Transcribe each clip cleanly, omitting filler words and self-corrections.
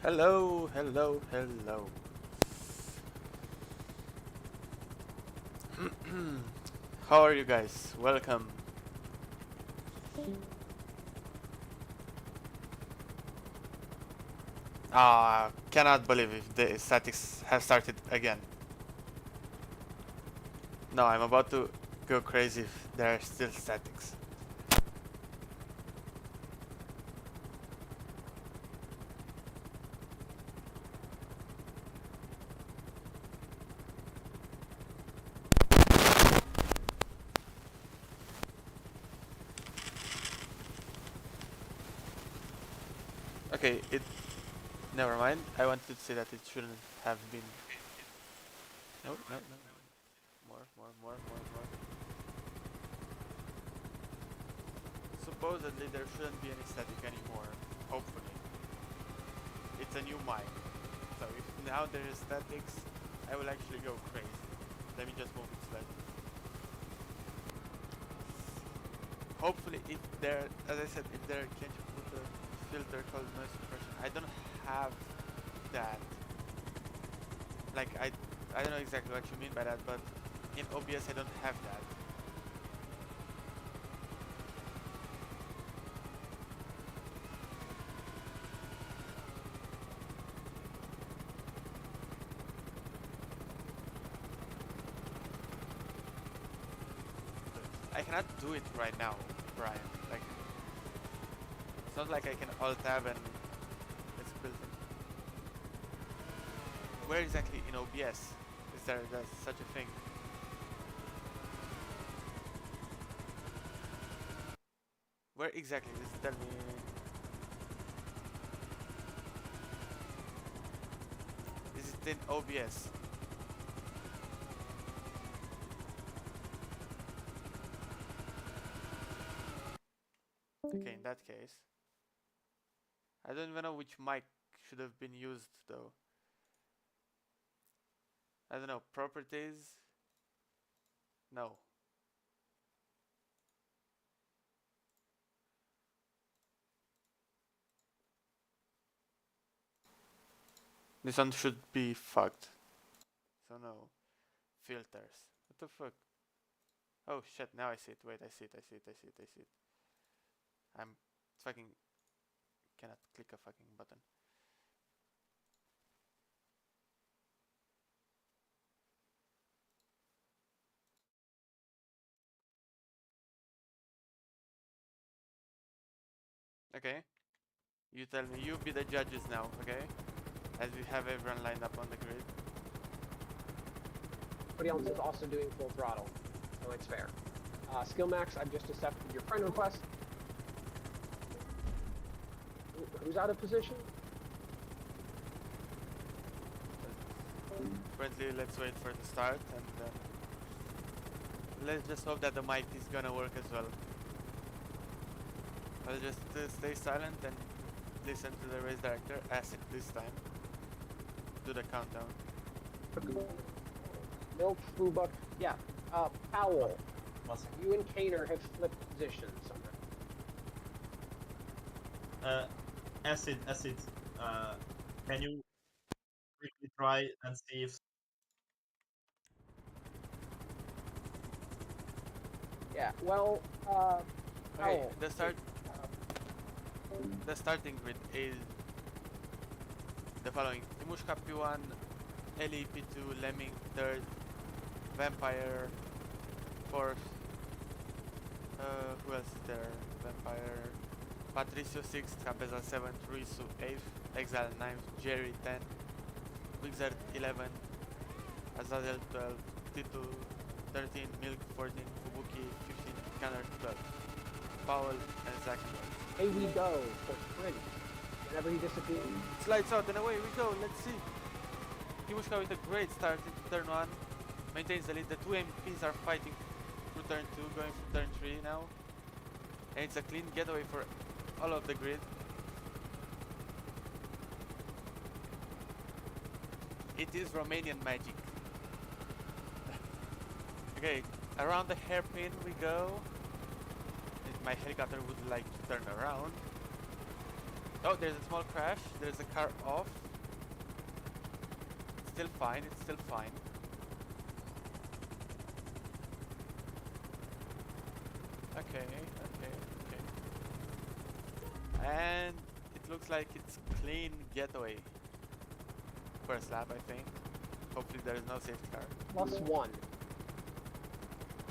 Hello, hello, hello. How are you guys? Welcome. Cannot believe if the statics have started again. No, I'm about to go crazy if there are still statics. Okay, it... Never mind. I wanted to say that it shouldn't have been... No, no, no. More. Supposedly there shouldn't be any static anymore. Hopefully. It's a new mic. So if now there is statics, I will actually go crazy. Let me just move it slightly. Hopefully, if there, as I said, if there can't you put a filter called noise suppression. I don't have that. Like I don't know exactly what you mean by that, but in OBS I don't have that. I cannot do it right now, Brian. Like it's not like I can alt tab and it's built in. Where exactly in OBS is there such a thing? Where exactly? Just tell me. Is it in OBS? Okay, in that case, I don't even know which mic should have been used though. I don't know, properties? No. This one should be fucked. So no. Filters. What the fuck? Oh shit, now I see it. Wait, I see it. I'm fucking cannot click a fucking button. Okay. You tell me, you be the judges now, okay? As we have everyone lined up on the grid. Everybody else is also doing full throttle, so it's fair. Skill max, I've just accepted your friend request. Who's out of position? Currently, let's wait for the start and then let's just hope that the mic is gonna work as well. I'll just stay silent and listen to the race director, Acid this time. Do the countdown. Milk, Fubuck, yeah. Powell, you and Kaner have flipped positions somehow. Acid, can you quickly try and see if... Yeah, well, Okay, Powell. the starting grid is the following: Timushka P1, Eli P2, Lemming 3rd, Vampire 4th. Who else is there? Vampire, Patricio 6th, Cabeza 7th, Ruizu 8th, Exile 9th, Jerry 10th, Wixer 11th, Azazel 12th, Titu 13, Milk 14, Fubuki 15, Canner 12th, Powell and Zach 12th. Hey, we go for sprint. Whenever he disappears. Slides out and away we go, let's see. Timushka with a great start into turn 1, maintains the lead. The two MPs are fighting through turn 2, going for turn 3 now. And it's a clean getaway for all of the grid. It is Romanian magic. Okay, around the hairpin we go. My helicopter would like to turn around. Oh, there's a small crash. There's a car off. It's still fine. It's still fine. Okay, okay, okay. And it looks like it's clean getaway. First lap, I think. Hopefully there is no safety car. +1.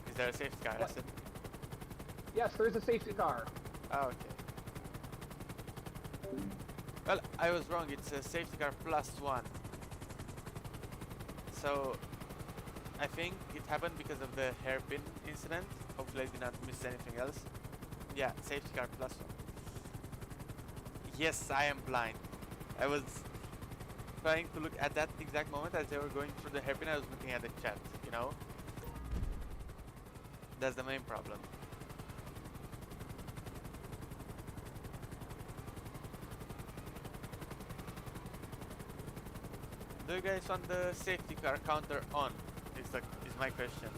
Is there a safety car? What? Acid? Yes, there's a safety car. Oh, okay. Well, I was wrong. It's a safety car +1. So, I think it happened because of the hairpin incident. Hopefully I did not miss anything else. Yeah, safety car +1. Yes, I am blind. I was trying to look at that exact moment as they were going through the hairpin. I was looking at the chat, you know? That's the main problem. Do you guys want the safety car counter on? Is my question.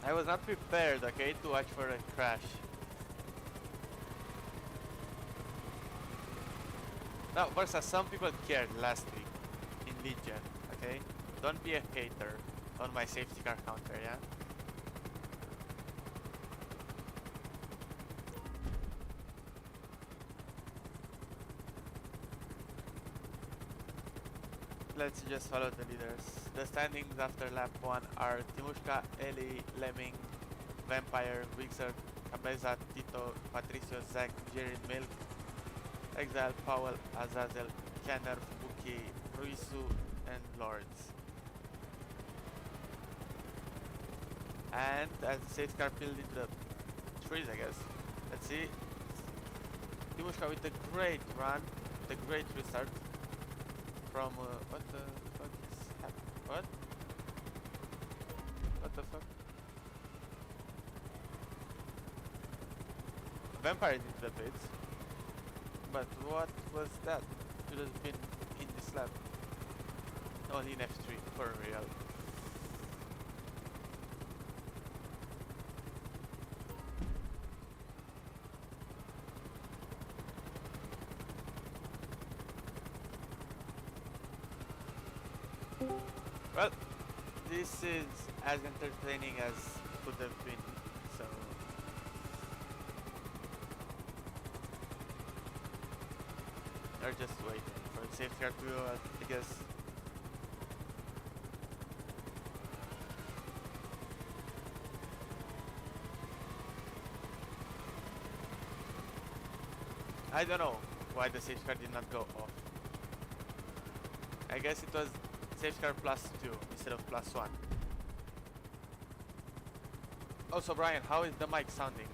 I was not prepared, okay, to watch for a crash. Now, versus some people cared last week in Legion, okay? Don't be a hater on my safety car counter, yeah? Let's just follow the leaders. The standings after lap 1 are Timushka, Eli, Lemming, Vampire, Wixer, Cabeza, Tito, Patricio, Zach, Jerry, Milk, Exile, Powell, Azazel, Kenner, Fubuki, Ruisu, and Lords. And as the safety car peeled into the trees, I guess. Let's see. Timushka with a great run, the great restart. From what the fuck is happening? What? What the fuck? Vampire into the pits. But what was that? Should have been in this lap. Only in F3 for real. Well, this is as entertaining as could have been, so... They're just waiting for the safety car to go out, I guess. I don't know why the safety car did not go off. I guess it was safety car +2 instead of +1. Also, Brian, how is the mic sounding?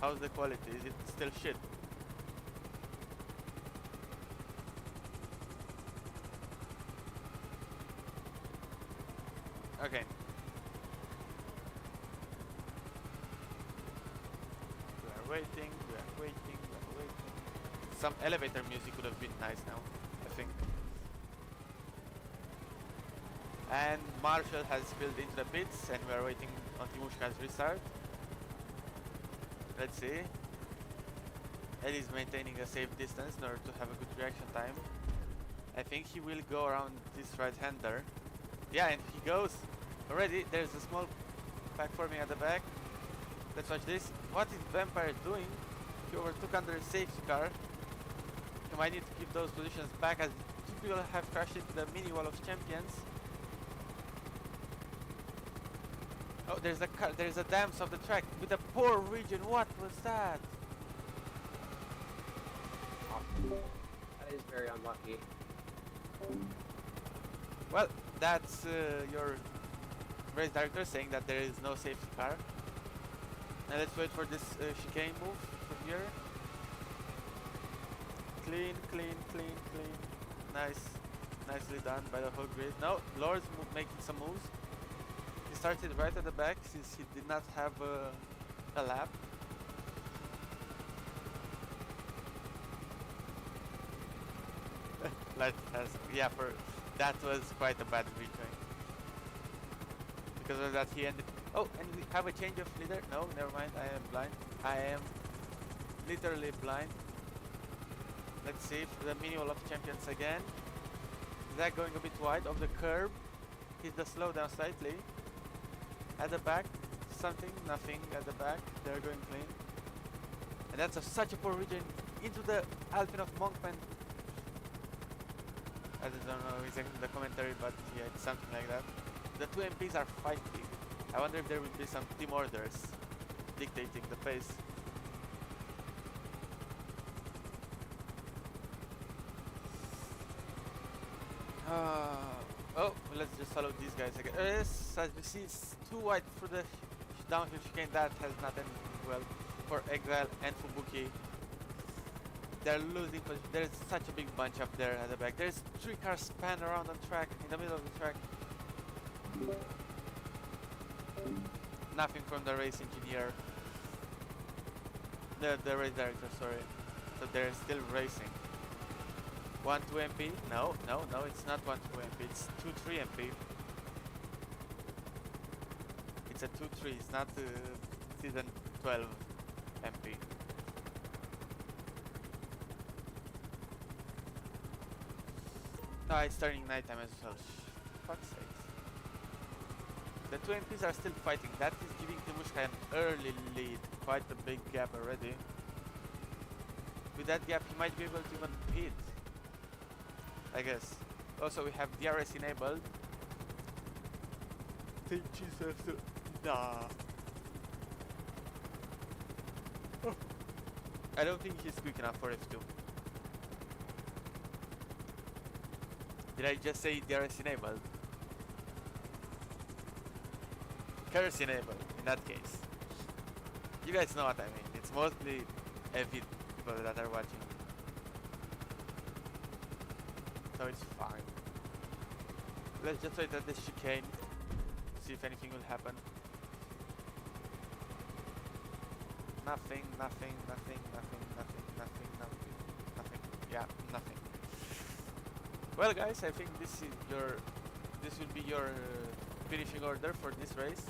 How's the quality? Is it still shit? Okay. We are waiting, we are waiting, we are waiting. Some elevator music would have been nice now, I think. And Marshall has spilled into the pits and we are waiting on Timushka's restart. Let's see. Eddie's maintaining a safe distance in order to have a good reaction time. I think he will go around this right-hander. Yeah, and he goes already. There's a small pack forming at the back. Let's watch this. What is Vampire doing? He overtook under a safety car. He might need to keep those positions back as two people have crashed into the mini wall of champions. Oh, there's a car, there's a dams of the track with a poor region. What was that? That is very unlucky. Well, that's your race director saying that there is no safety car. Now let's wait for this chicane move from here. Clean, clean, clean, clean. Nice. Nicely done by the whole grid. No, Lord's making some moves. He started right at the back since he did not have a lap. Like, yeah, for That was quite a bad rejoin. Because of that he ended... Oh, and we have a change of leader? No, never mind, I am blind. I am literally blind. Let's see if the minimal of champions again. Zach going a bit wide of the curb. Hit the slowdown slightly. At the back, something, nothing at the back. They're going clean. And that's such a poor region into the Alpine of Monkman. I don't know exactly the commentary, but yeah, it's something like that. The two MPs are fighting. I wonder if there will be some team orders dictating the pace. Oh, let's just follow these guys again. Yes, as you see, it's too wide for the downhill chicane. That has not ended well for Exile and Fubuki. They're losing position. There's such a big bunch up there at the back. There's 3 cars span around the track, in the middle of the track. Nothing from the race engineer. The race director, sorry. So they're still racing. 1-2 MP? No, it's not 1-2 MP. It's 2-3 MP. It's a 2-3. It's not season 12 MP. No, it's turning nighttime as well. Fuck's sakes. The two MPs are still fighting. That is giving Timushka an early lead. Quite a big gap already. With that gap, he might be able to even pit, I guess. Also, we have DRS enabled. Teaches us to... Nah. Oh. I don't think he's quick enough for F2. Did I just say DRS enabled? Curse enabled, in that case. You guys know what I mean. It's mostly avid people that are watching. So it's fine. Let's just wait at the chicane. See if anything will happen. Nothing. Yeah, nothing. Well, guys, I think this will be your finishing order for this race.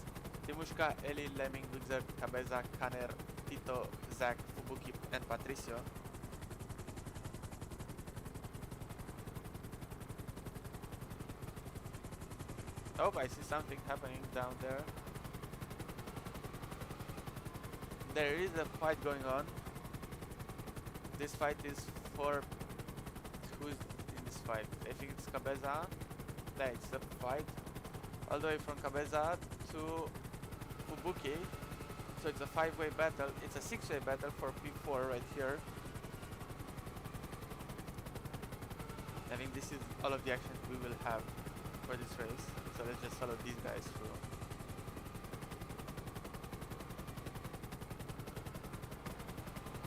Timushka, Eli, Lemming, Wixer, Cabeza, Kanner, Tito, Zach, Fubuki, and Patricio. Oh, I see something happening down there. There is a fight going on. This fight is for... who's in this fight? I think it's Cabeza. Yeah, it's the fight. All the way from Cabeza to Fubuki. So it's a 5-way battle. It's a 6-way battle for P4 right here. I think this is all of the action we will have for this race. So let's just follow these guys through.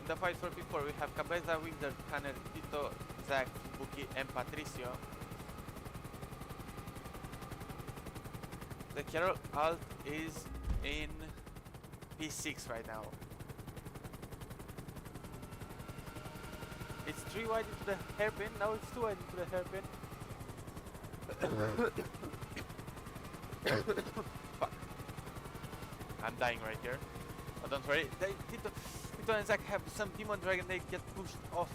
In the fight for P4 we have Cabeza, Wixer, Kanner, Tito, Zach, Fubuki, and Patricio. The Carol Alt is in P6 right now. It's 3 wide into the hairpin. Now it's 2 wide into the hairpin. Fuck. I'm dying right here. Oh, don't worry. Tito and Zach have some Demon Dragon. They get pushed off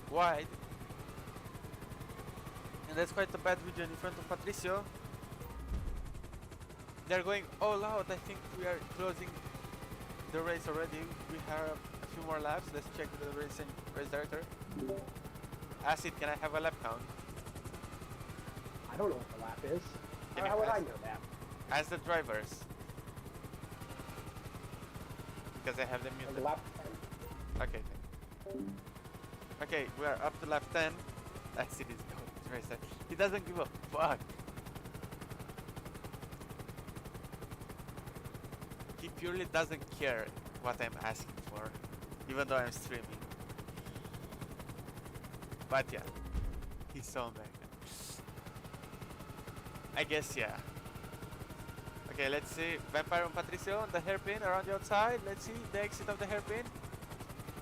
wide. And that's quite a bad region in front of Patricio. They're going all out. I think we are closing the race already. We have a few more laps. Let's check with the race director. Acid, can I have a lap count? I don't know what the lap is. Can How you would I ask- know that? As the drivers. Because I have them Like muted. lap 10? Okay, okay, we are up to lap 10. Acid is going to race that. He doesn't give a fuck. He purely doesn't care what I'm asking for, even though I'm streaming. But yeah, he's so American. I guess, yeah. Okay, let's see. Vampire and Patricio on the hairpin around the outside. Let's see the exit of the hairpin.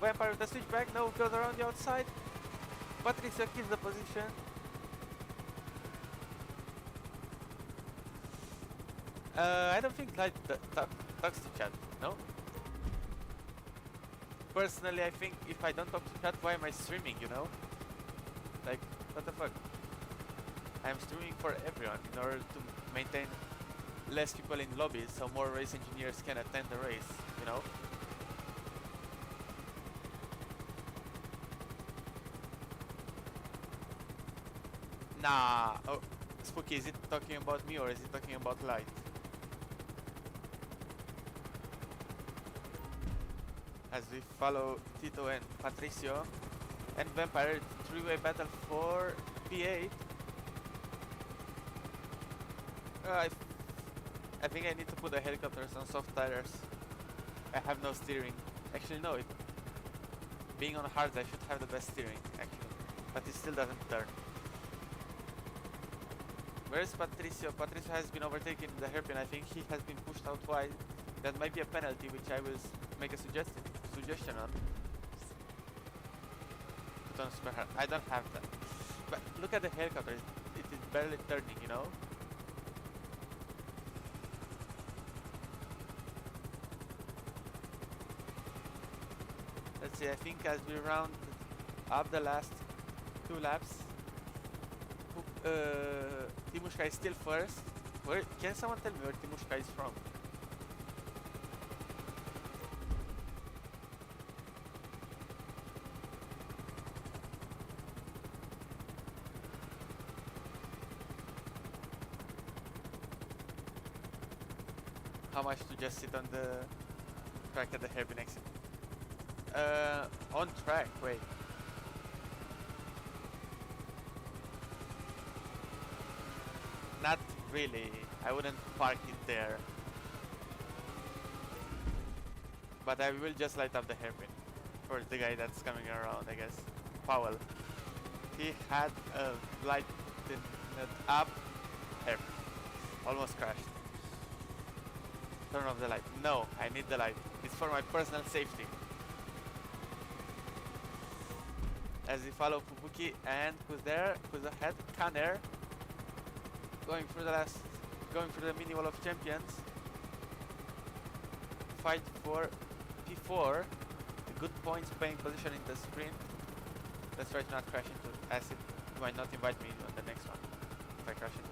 Vampire with the switchback. No, goes around the outside. Patricio keeps the position. I don't think like talks to chat. No. Personally, I think if I don't talk to chat, why am I streaming? You know? Like, what the fuck? I'm streaming for everyone in order to maintain less people in lobbies, so more race engineers can attend the race. You know? Nah. Oh, Spooky, is it talking about me or is it talking about Light? As we follow Tito and Patricio and Vampire, three-way battle for P8. I think I need to put the helicopters on soft tires. I have no steering. Actually, no. Being on hard, I should have the best steering, actually. But it still doesn't turn. Where's Patricio? Patricio has been overtaken in the hairpin. I think he has been pushed out wide. That might be a penalty, which I will make a suggestion on. Put on spare hard. I don't have that. But look at the helicopter. It is barely turning, you know? Let's see, I think as we round up the last 2 laps, Timushka is still first. Can someone tell me where Timushka is from? How much to just sit on the track at the hairpin exit? On track, wait. Not really. I wouldn't park it there. But I will just light up the hairpin for the guy that's coming around, I guess. Powell. He had a light up hairpin. Almost crashed. Turn off the light. No, I need the light. It's for my personal safety. As we follow Fubuki and who's there? Who's ahead? Kanner. Going for the mini wall of champions. Fight for P4. A good points paying position in the sprint. Let's try to not crash into acid. You might not invite me on the next one if I crash it.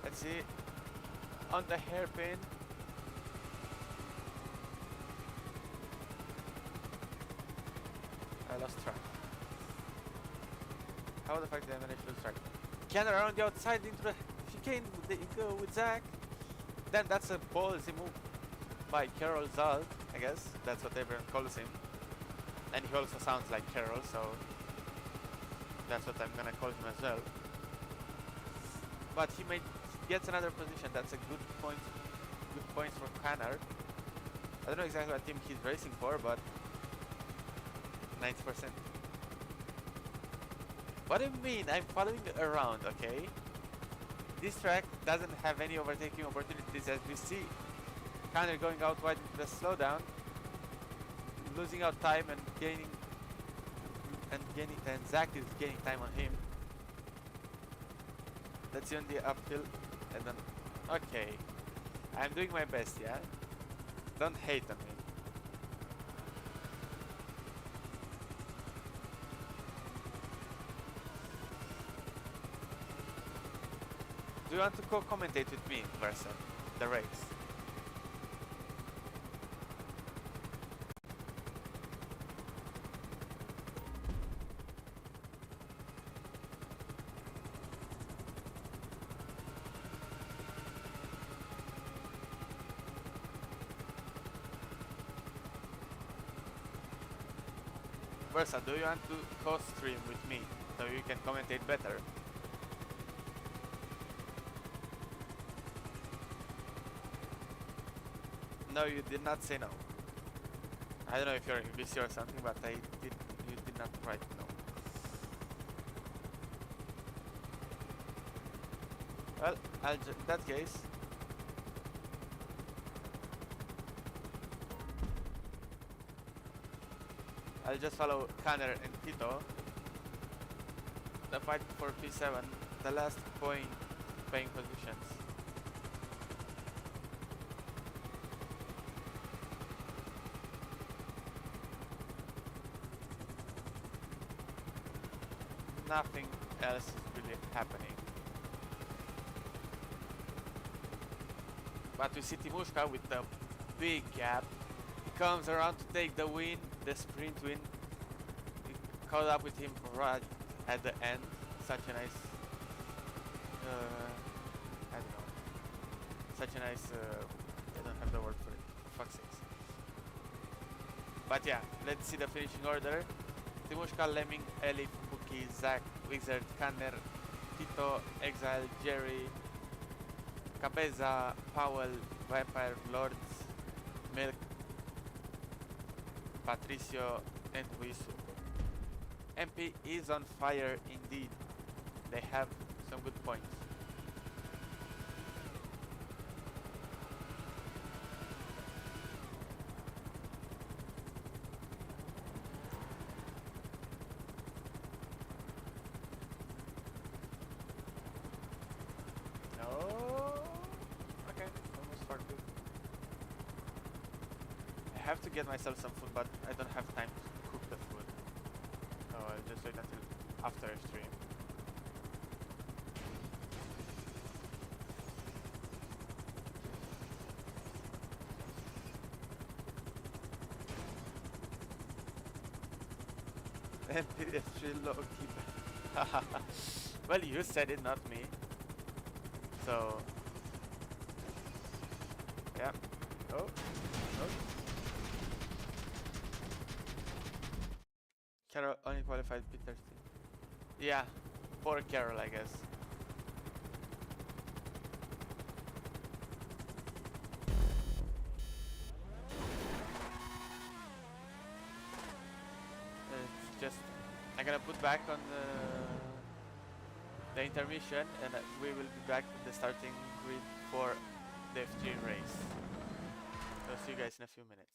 Let's see. On the hairpin. I lost track. How the fuck did I manage to lose track? Can around the outside into the chicane. There you go with Zach. Then that's a ballsy move by Carol Zal, I guess. That's what everyone calls him. And he also sounds like Carol, so that's what I'm gonna call him as well. But he gets another position. That's a good point. Good points for Kanner. I don't know exactly what team he's racing for, but 90%. What do you mean? I'm following around, okay? This track doesn't have any overtaking opportunities, as we see. Kanner going out wide into the slowdown, losing out time and gaining, and Zach is gaining time on him. Let's see on the uphill, and then, okay. I'm doing my best, yeah? Don't hate on me. Do you want to co-commentate with me, Versa, the race? Versa, do you want to co-stream with me so you can commentate better? No, you did not say no. I don't know if you're busy or something, but you did not write no. Well, in that case, I'll just follow Kanner and Tito. The fight for P7, the last point paying positions. nothing else is really happening. But we see Timushka with a big gap. He comes around to take the win, the sprint win. We caught up with him right at the end. Such a nice, I don't know, such a nice, I don't have the word for it, for fuck's sakes. But yeah, let's see the finishing order. Timushka, Lemming, Elif, Puki, Zach, Wizard, Kanner, Tito, Exile, Jerry, Cabeza, Powell, Vampire, Lords, Milk, Patricio, and Wisu. MP is on fire indeed. They have some good points. No. Okay, almost 40. I have to get myself some food, but I don't have time to cook the food. So I'll just wait until after stream. MP3 low key. Well, you said it, not me. So yeah. Oh. Carol only qualified P13. Yeah, poor Carol, I guess. It's just I'm gonna put back on the intermission, and we will be back in the starting grid for the F3 race. So see you guys in a few minutes.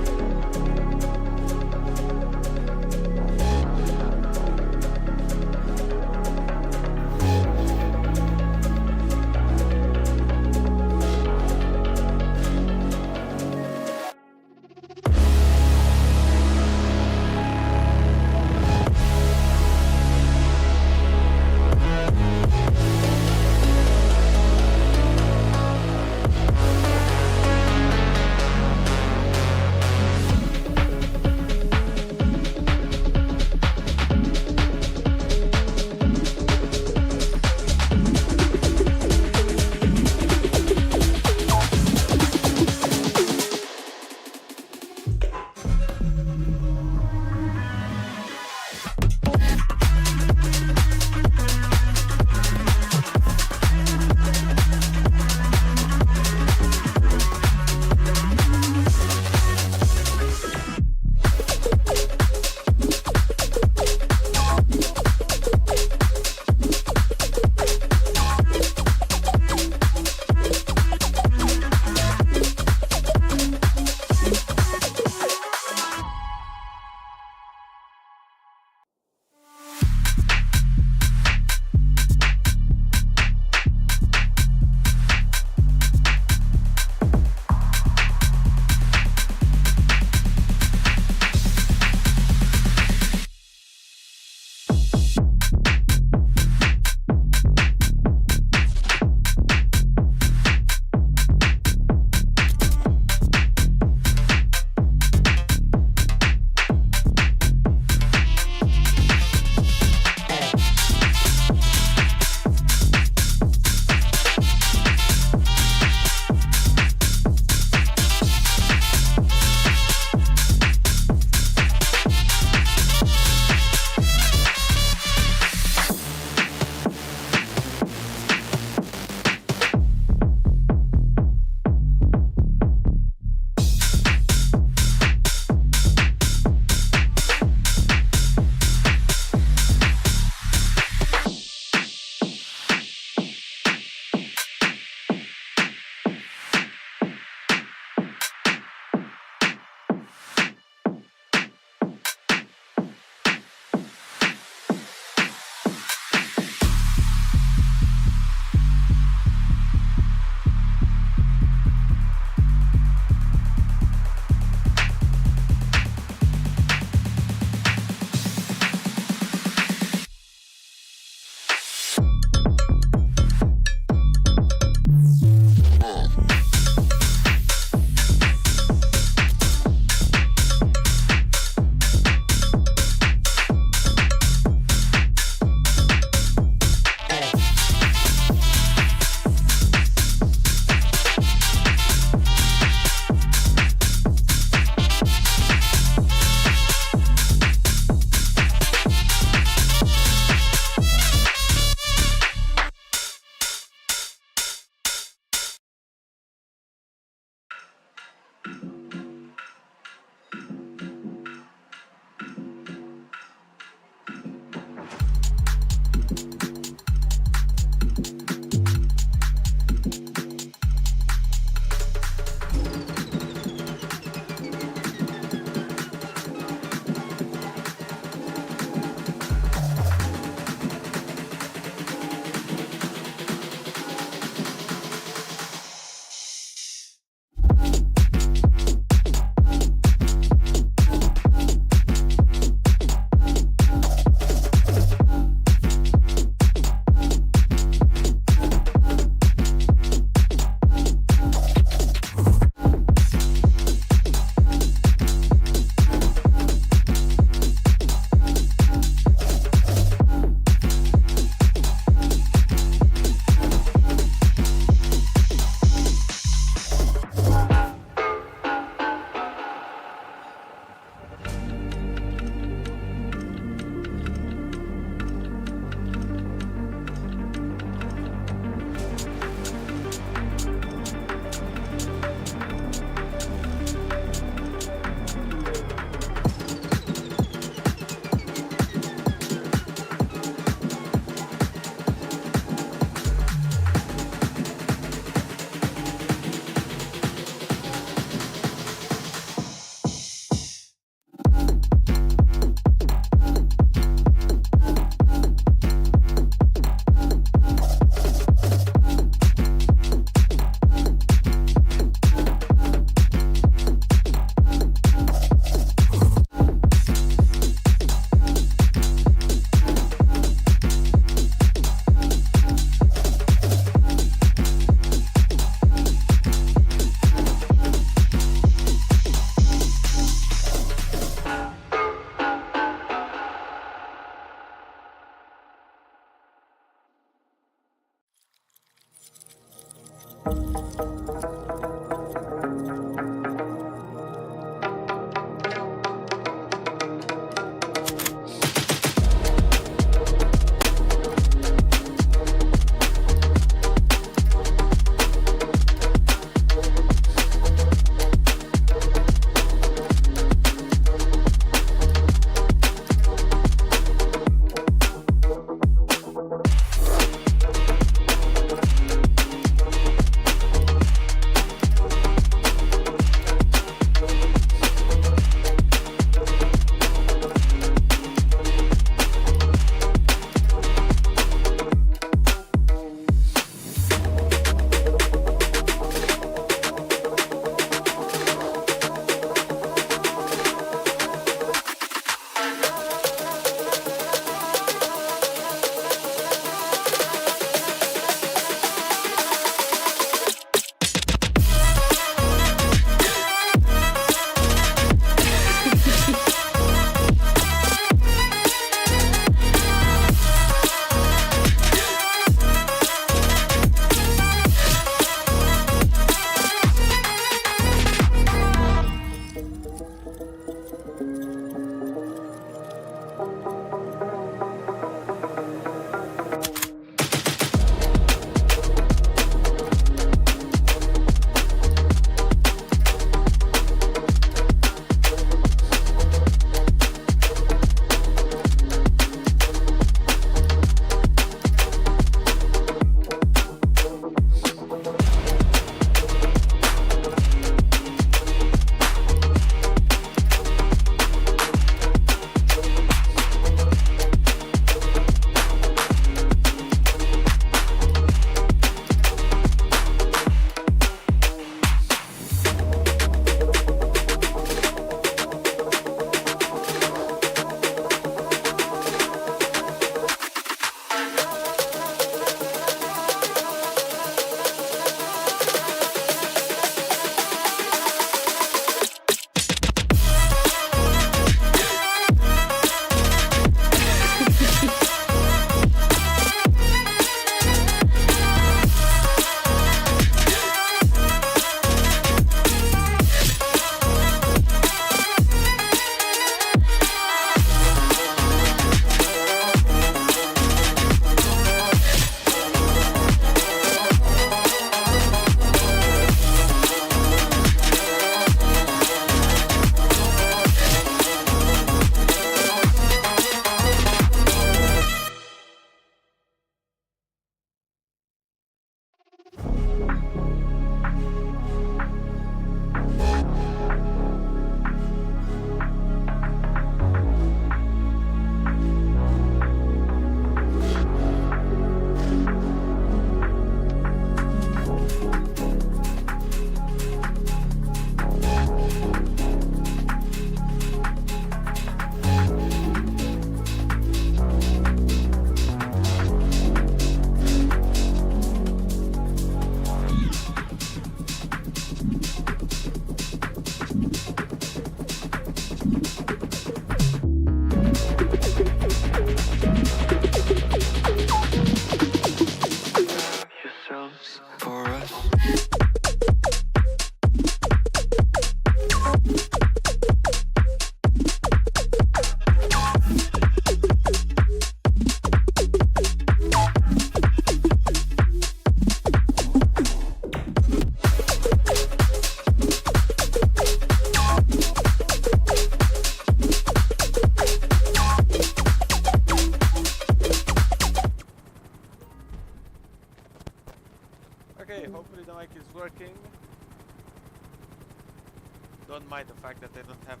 mind the fact that they don't have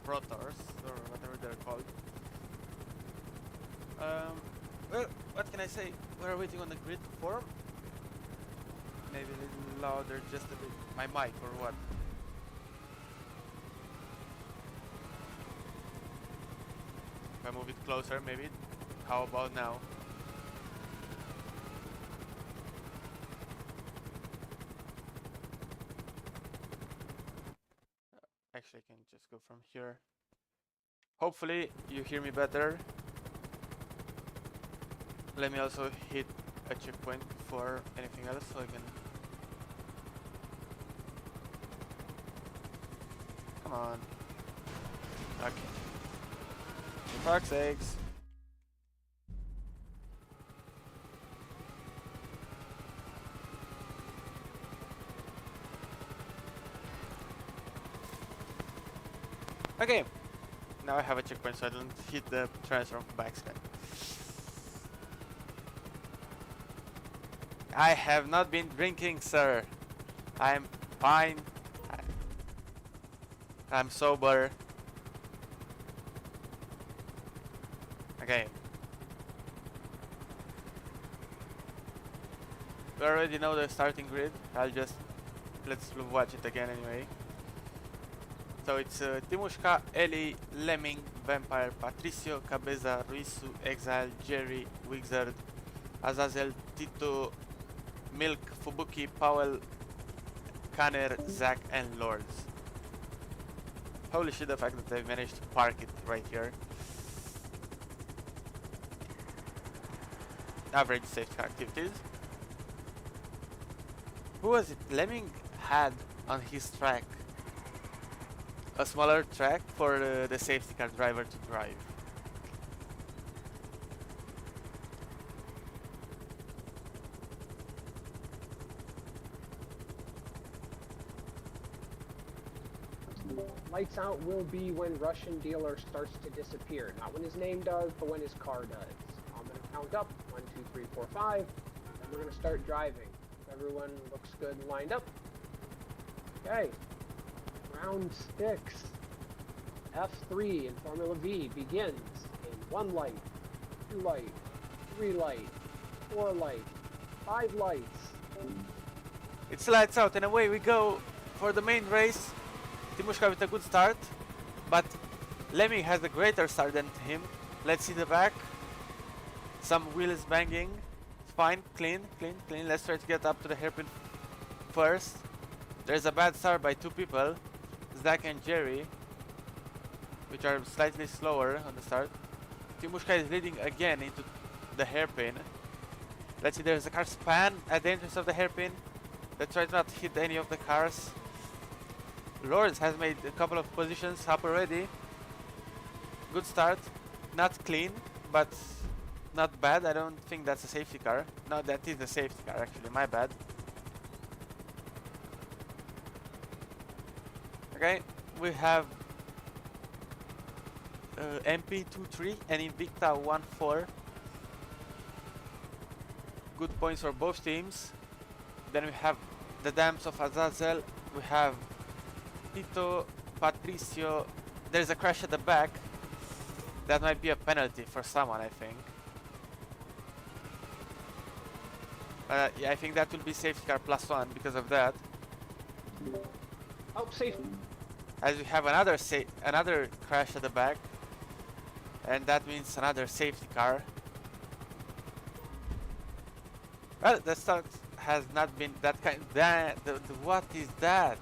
rotors or whatever they're called. Well, what can I say? We're waiting on the grid to form. Maybe a little louder, just a bit. My mic or what? If I move it closer, maybe. How about now? Actually, I can just go from here. Hopefully, you hear me better. Let me also hit a checkpoint before anything else, so I can. Come on. Okay. For fuck's sakes. Okay. Now I have a checkpoint so I don't hit the transform backspin. I have not been drinking, sir. I'm fine. I'm sober. Okay. We already know the starting grid. Let's watch it again anyway. So it's Timushka, Eli, Lemming, Vampire, Patricio, Cabeza, Ruisu, Exile, Jerry, Wizard, Azazel, Tito, Milk, Fubuki, Powell, Kanner, Zack, and Lords. Holy shit, the fact that they managed to park it right here. Average safety car activities. Who was it? Lemming had on his track a smaller track for the safety car driver to drive. Lights out will be when Russian dealer starts to disappear. Not when his name does, but when his car does. I'm going to count up. 1, 2, 3, 4, 5. And we're going to start driving. Everyone looks good and lined up. Okay. Round 6. F3 in Formula V begins in 1 light, 2 light, 3 light, 4 light, 5 lights. It's lights out and away we go for the main race. Timushka with a good start, but Lemming has a greater start than him. Let's see the back. Some wheels banging. It's fine, clean. Let's try to get up to the hairpin first. There's a bad start by 2 people, Zack and Jerry, which are slightly slower on the start. Timushka is leading again into the hairpin. Let's see, there's a car span at the entrance of the hairpin. Let's try to not hit any of the cars. Lords has made a couple of positions up already. Good start. Not clean, but not bad. I don't think that's a safety car. No, that is a safety car actually, my bad. Okay, we have MP23 and Invicta 1-4. Good points for both teams. Then we have the dams of Azazel. We have Tito, Patricio. There's a crash at the back. That might be a penalty for someone, I think. Yeah, I think that will be safety car +1 because of that. Oh, safe. As we have another crash at the back, and that means another safety car. Well, the start has not been that kind. What is that?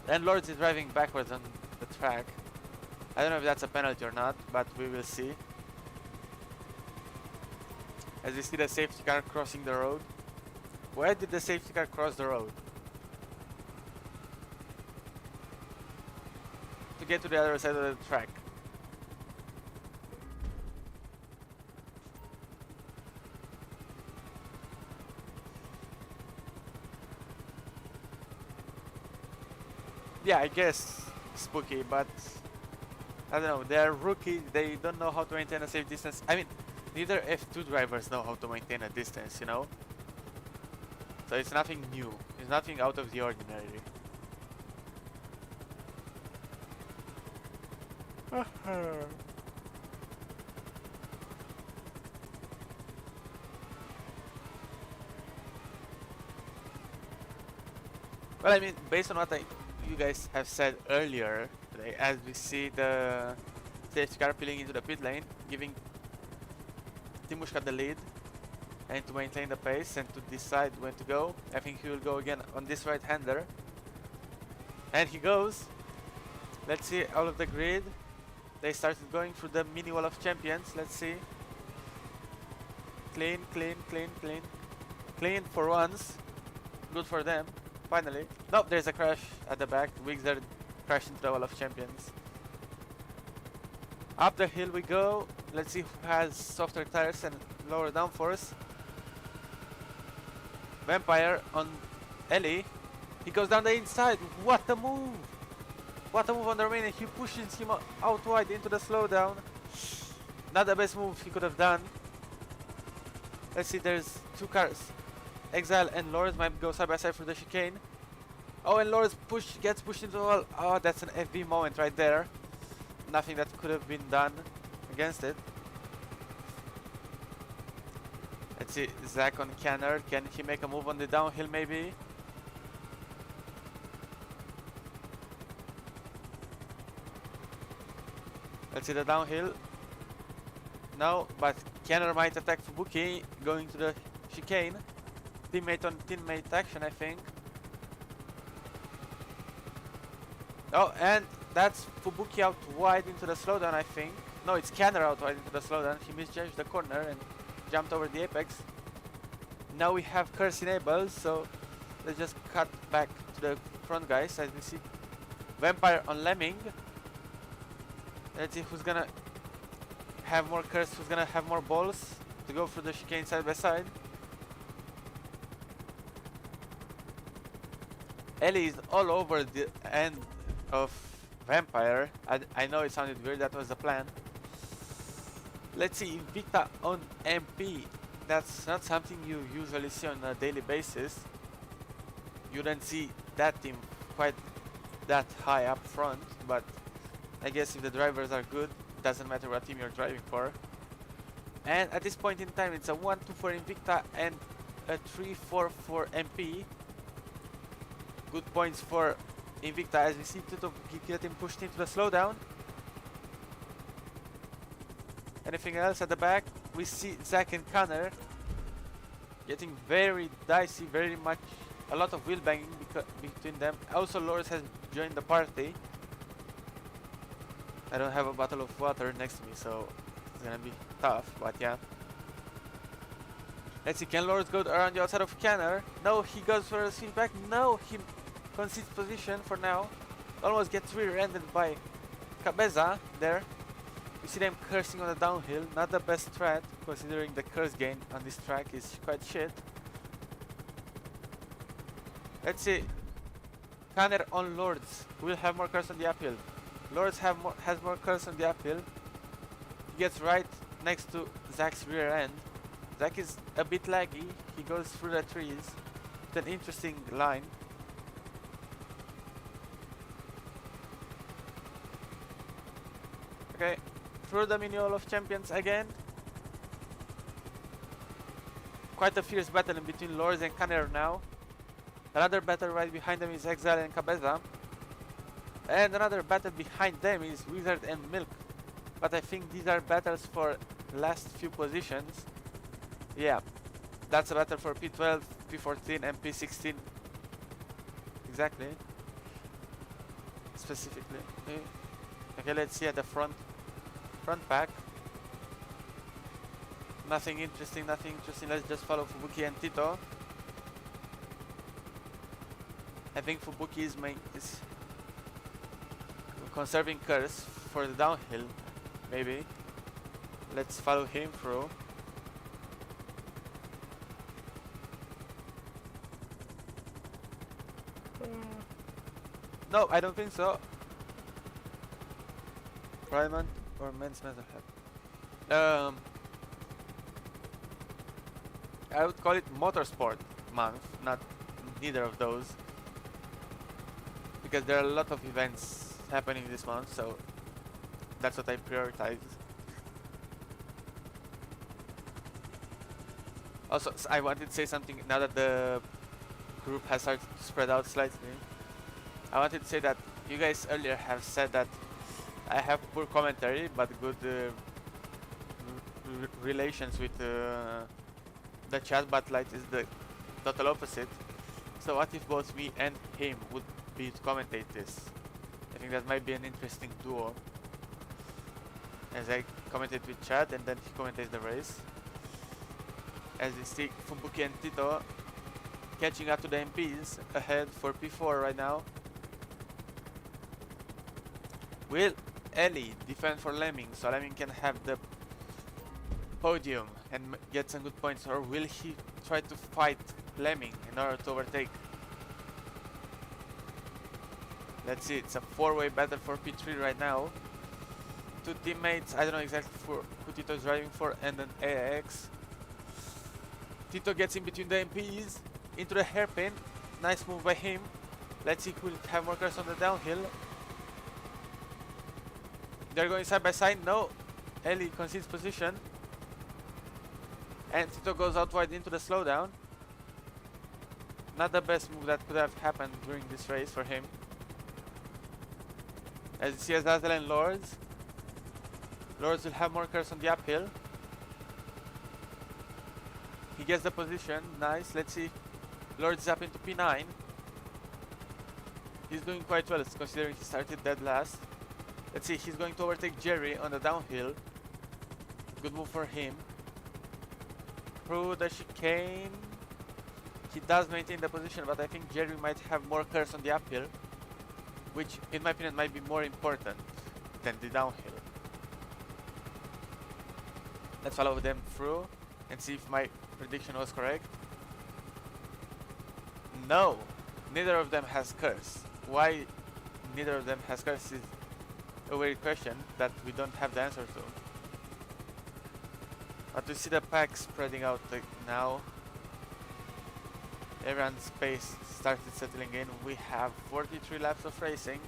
And Lords is driving backwards on the track. I don't know if that's a penalty or not, but we will see. As you see the safety car crossing the road. Where did the safety car cross the road? To get to the other side of the track. Yeah, I guess spooky, but I don't know, they're rookies, they don't know how to maintain a safe distance. I mean, neither F2 drivers know how to maintain a distance, you know? So it's nothing new, it's nothing out of the ordinary. Well, I mean, based on what you guys have said earlier today, as we see the safety car peeling into the pit lane, giving Timushka the lead, and to maintain the pace and to decide when to go, I think he will go again on this right-hander. And he goes. Let's see all of the grid. They started going through the mini wall of champions. Let's see. Clean, clean, clean, clean. Clean for once. Good for them. Finally. Nope, there's a crash at the back. Wixer crashed into the wall of champions. Up the hill we go. Let's see who has softer tires and lower downforce. Vampire on Ellie. He goes down the inside. What a move! What a move on the remaining. He pushes him out wide into the slowdown. Not the best move he could have done. Let's see, there's two cars. Exile and Lawrence might go side by side for the chicane. Oh, and Lawrence gets pushed into the wall. Oh, that's an FB moment right there. Nothing that could have been done against it. Let's see, Zach on Canner. Can he make a move on the downhill maybe? Let's see the downhill. No, but Canner might attack Fubuki going to the chicane. Teammate on teammate action, I think. Oh, and that's Fubuki out wide into the slowdown, I think. No, it's Canner out wide into the slowdown. He misjudged the corner and jumped over the apex. Now we have curse enabled, so let's just cut back to the front guys as we see Vampire on Lemming. Let's see who's gonna have more curse, who's gonna have more balls to go through the chicane side by side. Ellie is all over the end of Vampire. I know it sounded weird, that was the plan. Let's see, Invicta on MP. That's not something you usually see on a daily basis. You don't see that team quite that high up front, but I guess if the drivers are good, doesn't matter what team you're driving for. And at this point in time, it's a 1-2 for Invicta and a 3-4 for MP. Good points for Invicta as we see Tuto getting pushed into the slowdown. Anything else at the back? We see Zach and Connor getting very dicey, very much a lot of wheel banging between them. Also, Loris has joined the party. I don't have a bottle of water next to me, so it's gonna be tough, but yeah. Let's see, can Loris go around the outside of Canner? No, he goes for a swing back. No, he concedes position for now. Almost gets rear-ended by Cabeza there. You see them cursing on the downhill. Not the best strat, considering the curse gain on this track is quite shit. Let's see. Canner on Lords. Who will have more curse on the uphill? Lords has more curse on the uphill. He gets right next to Zach's rear end. Zach is a bit laggy. He goes through the trees. It's an interesting line. Okay, through the mini wall of champions again. Quite a fierce battle in between Lords and Canner now. Another battle right behind them is Exile and Cabeza. And another battle behind them is Wizard and Milk. But I think these are battles for last few positions. Yeah, that's a battle for P12, P14 and P16. Exactly. Specifically. Okay, let's see at the front pack. Nothing interesting, nothing interesting. Let's just follow Fubuki and Tito. I think Fubuki is conserving curse for the downhill, maybe. Let's follow him through. No, I don't think so. Private or men's mental health. I would call it motorsport month, not neither of those. Because there are a lot of events happening this month, so That's what I prioritize. Also, I wanted to say something now that the group has started to spread out slightly. I wanted to say that you guys earlier have said that I have poor commentary but good relations with the chat, but Light is the total opposite. So what if both me and him would be to commentate this? I think that might be an interesting duo. As I commentate with Chad and then he commentates the race. As you see, Fubuki and Tito catching up to the MPs ahead for P4 right now. Will Ellie defend for Lemming so Lemming can have the podium and get some good points, or will he try to fight Lemming in order to overtake? Let's see, it's a four-way battle for P3 right now. Two teammates, I don't know exactly who Tito is driving for, and an AX. Tito gets in between the MPs, into the hairpin. Nice move by him. Let's see who will have more cars on the downhill. They're going side by side. No, Ellie concedes position. And Tito goes out wide into the slowdown. Not the best move that could have happened during this race for him. As you see, Azazel and Lords. Lords will have more cars on the uphill. He gets the position. Nice. Let's see. Lords is up into P9. He's doing quite well considering he started dead last. Let's see. He's going to overtake Jerry on the downhill. Good move for him. Through the chicane. He does maintain the position, but I think Jerry might have more cars on the uphill, which in my opinion might be more important than the downhill. Let's follow them through and see if my prediction was correct. No, neither of them has cars. Why neither of them has cars is a weird question that we don't have the answer to. But we see the pack spreading out like now. Everyone's pace started settling in. We have 43 laps of racing.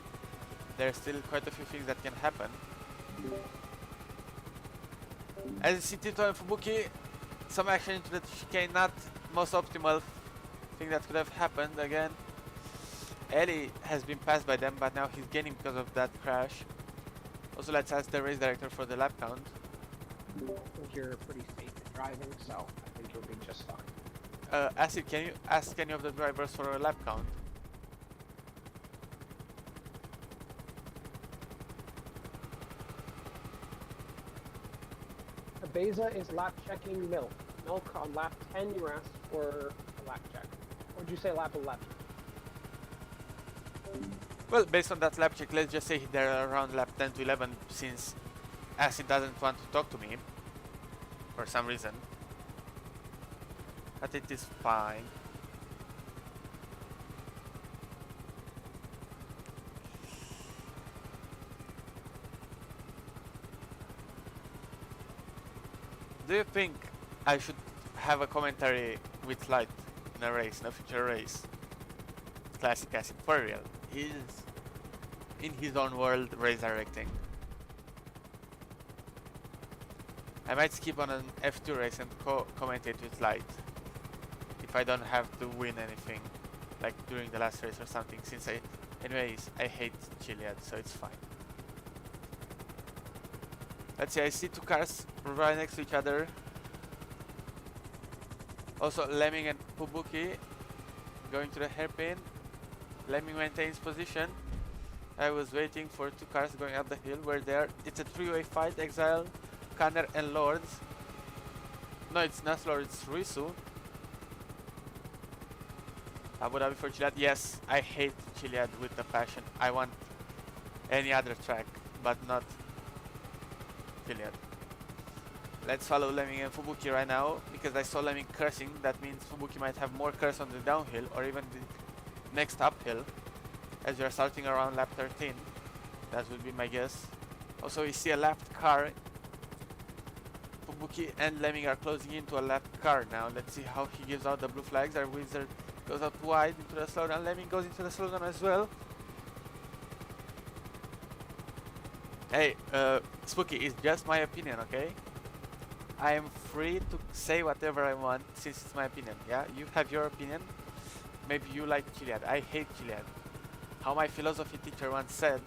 There's still quite a few things that can happen. As you see, Tito and Fubuki, some action into the chicane, not most optimal thing that could have happened. Again, Ellie has been passed by them, but now he's gaining because of that crash. Also, let's ask the race director for the lap count. I think you're pretty safe at driving, so I think you'll be just fine. Acid, can you ask any of the drivers for a lap count? Beza is lap checking Milk. Milk on lap 10, you were asked for a lap check. Or did you say lap 11? Well, based on that lap check, let's just say they're around lap 10 to 11 since Acid doesn't want to talk to me for some reason. But it is fine. Do you think I should have a commentary with Light in a race, in a future race? Classic Acid, for real. He's in his own world race directing. I might skip on an F2 race and commentate with Light. If I don't have to win anything, like during the last race or something, since anyways, I hate Chiliad, so it's fine. Let's see, I see two cars right next to each other. Also, Lemming and Fubuki going to the hairpin. Lemming maintains position. I was waiting for two cars going up the hill where they are. It's a three-way fight, Exile, Kanner and Lords. No, it's not Lords, it's Risu. Abu Dhabi for Chiliad. Yes, I hate Chiliad with a passion. I want any other track, but not Chiliad. Let's follow Lemming and Fubuki right now, because I saw Lemming cursing. That means Fubuki might have more curse on the downhill or even the next uphill, as we are starting around lap 13. That would be my guess. Also, we see a lapped car. Fubuki and Lemming are closing into a lapped car now. Let's see how he gives out the blue flags. Our Wizard goes out wide into the slowdown. Lemming goes into the slowdown as well. Hey, Spooky, it's just my opinion, okay? I am free to say whatever I want since it's my opinion, yeah? You have your opinion. Maybe you like Chiliad. I hate Chiliad. How my philosophy teacher once said,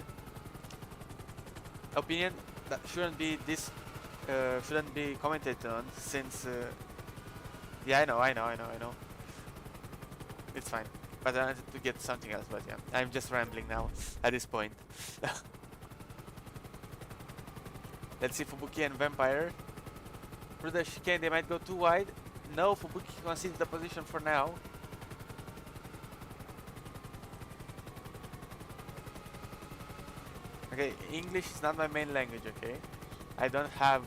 opinion that shouldn't be commented on since yeah, I know. It's fine. But I wanted to get something else, but yeah. I'm just rambling now at this point. Let's see Fubuki and Vampire. Through the chicane, they might go too wide. No, Fubuki concedes the position for now. Okay, English is not my main language, okay? I don't have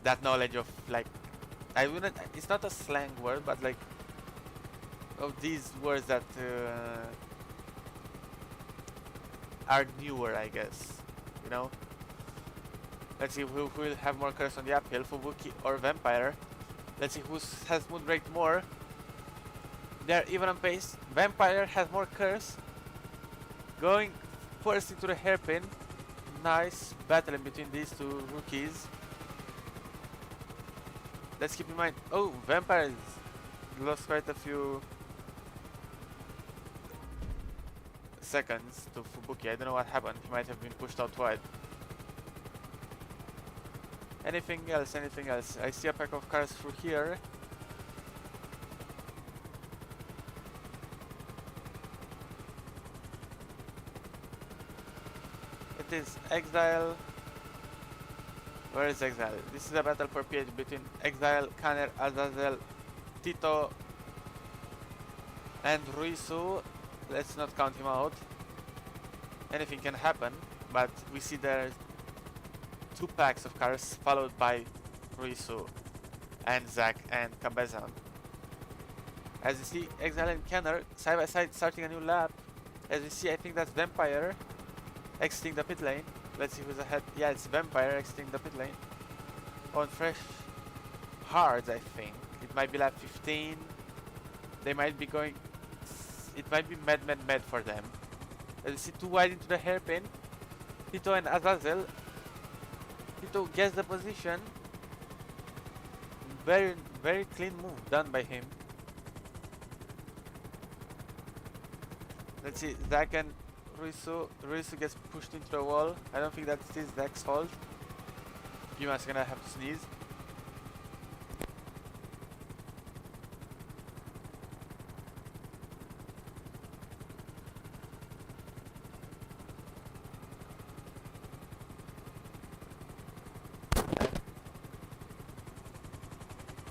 that knowledge of, like, I wouldn't, it's not a slang word, but like, of these words that are newer, I guess, you know? Let's see who will have more curse on the uphill, Fubuki or Vampire. Let's see who has mood break more. They're even on pace. Vampire has more curse. Going first into the hairpin. Nice battle in between these two rookies. Let's keep in mind. Oh, Vampire lost quite a few seconds to Fubuki. I don't know what happened. He might have been pushed out wide. Anything else? Anything else? I see a pack of cars through here. It is Exile. Where is Exile? This is a battle for PH between Exile, Kanner, Azazel, Tito, and Ruisu. Let's not count him out. Anything can happen, but we see there two packs of cars followed by Ruisu and Zack and Cabezon. As you see, Exile and Kenner side by side starting a new lap. As you see, I think that's Vampire exiting the pit lane. Let's see who's ahead. Yeah, it's Vampire exiting the pit lane. On fresh hards, I think. It might be lap 15. They might be going... It might be med for them. As you see, too wide into the hairpin. Tito and Azazel. Tito gets the position. Very, very clean move done by him. Let's see, Zack and Ruisu. Ruisu gets pushed into the wall. I don't think that is Zack's fault. Yuma's gonna have to sneeze.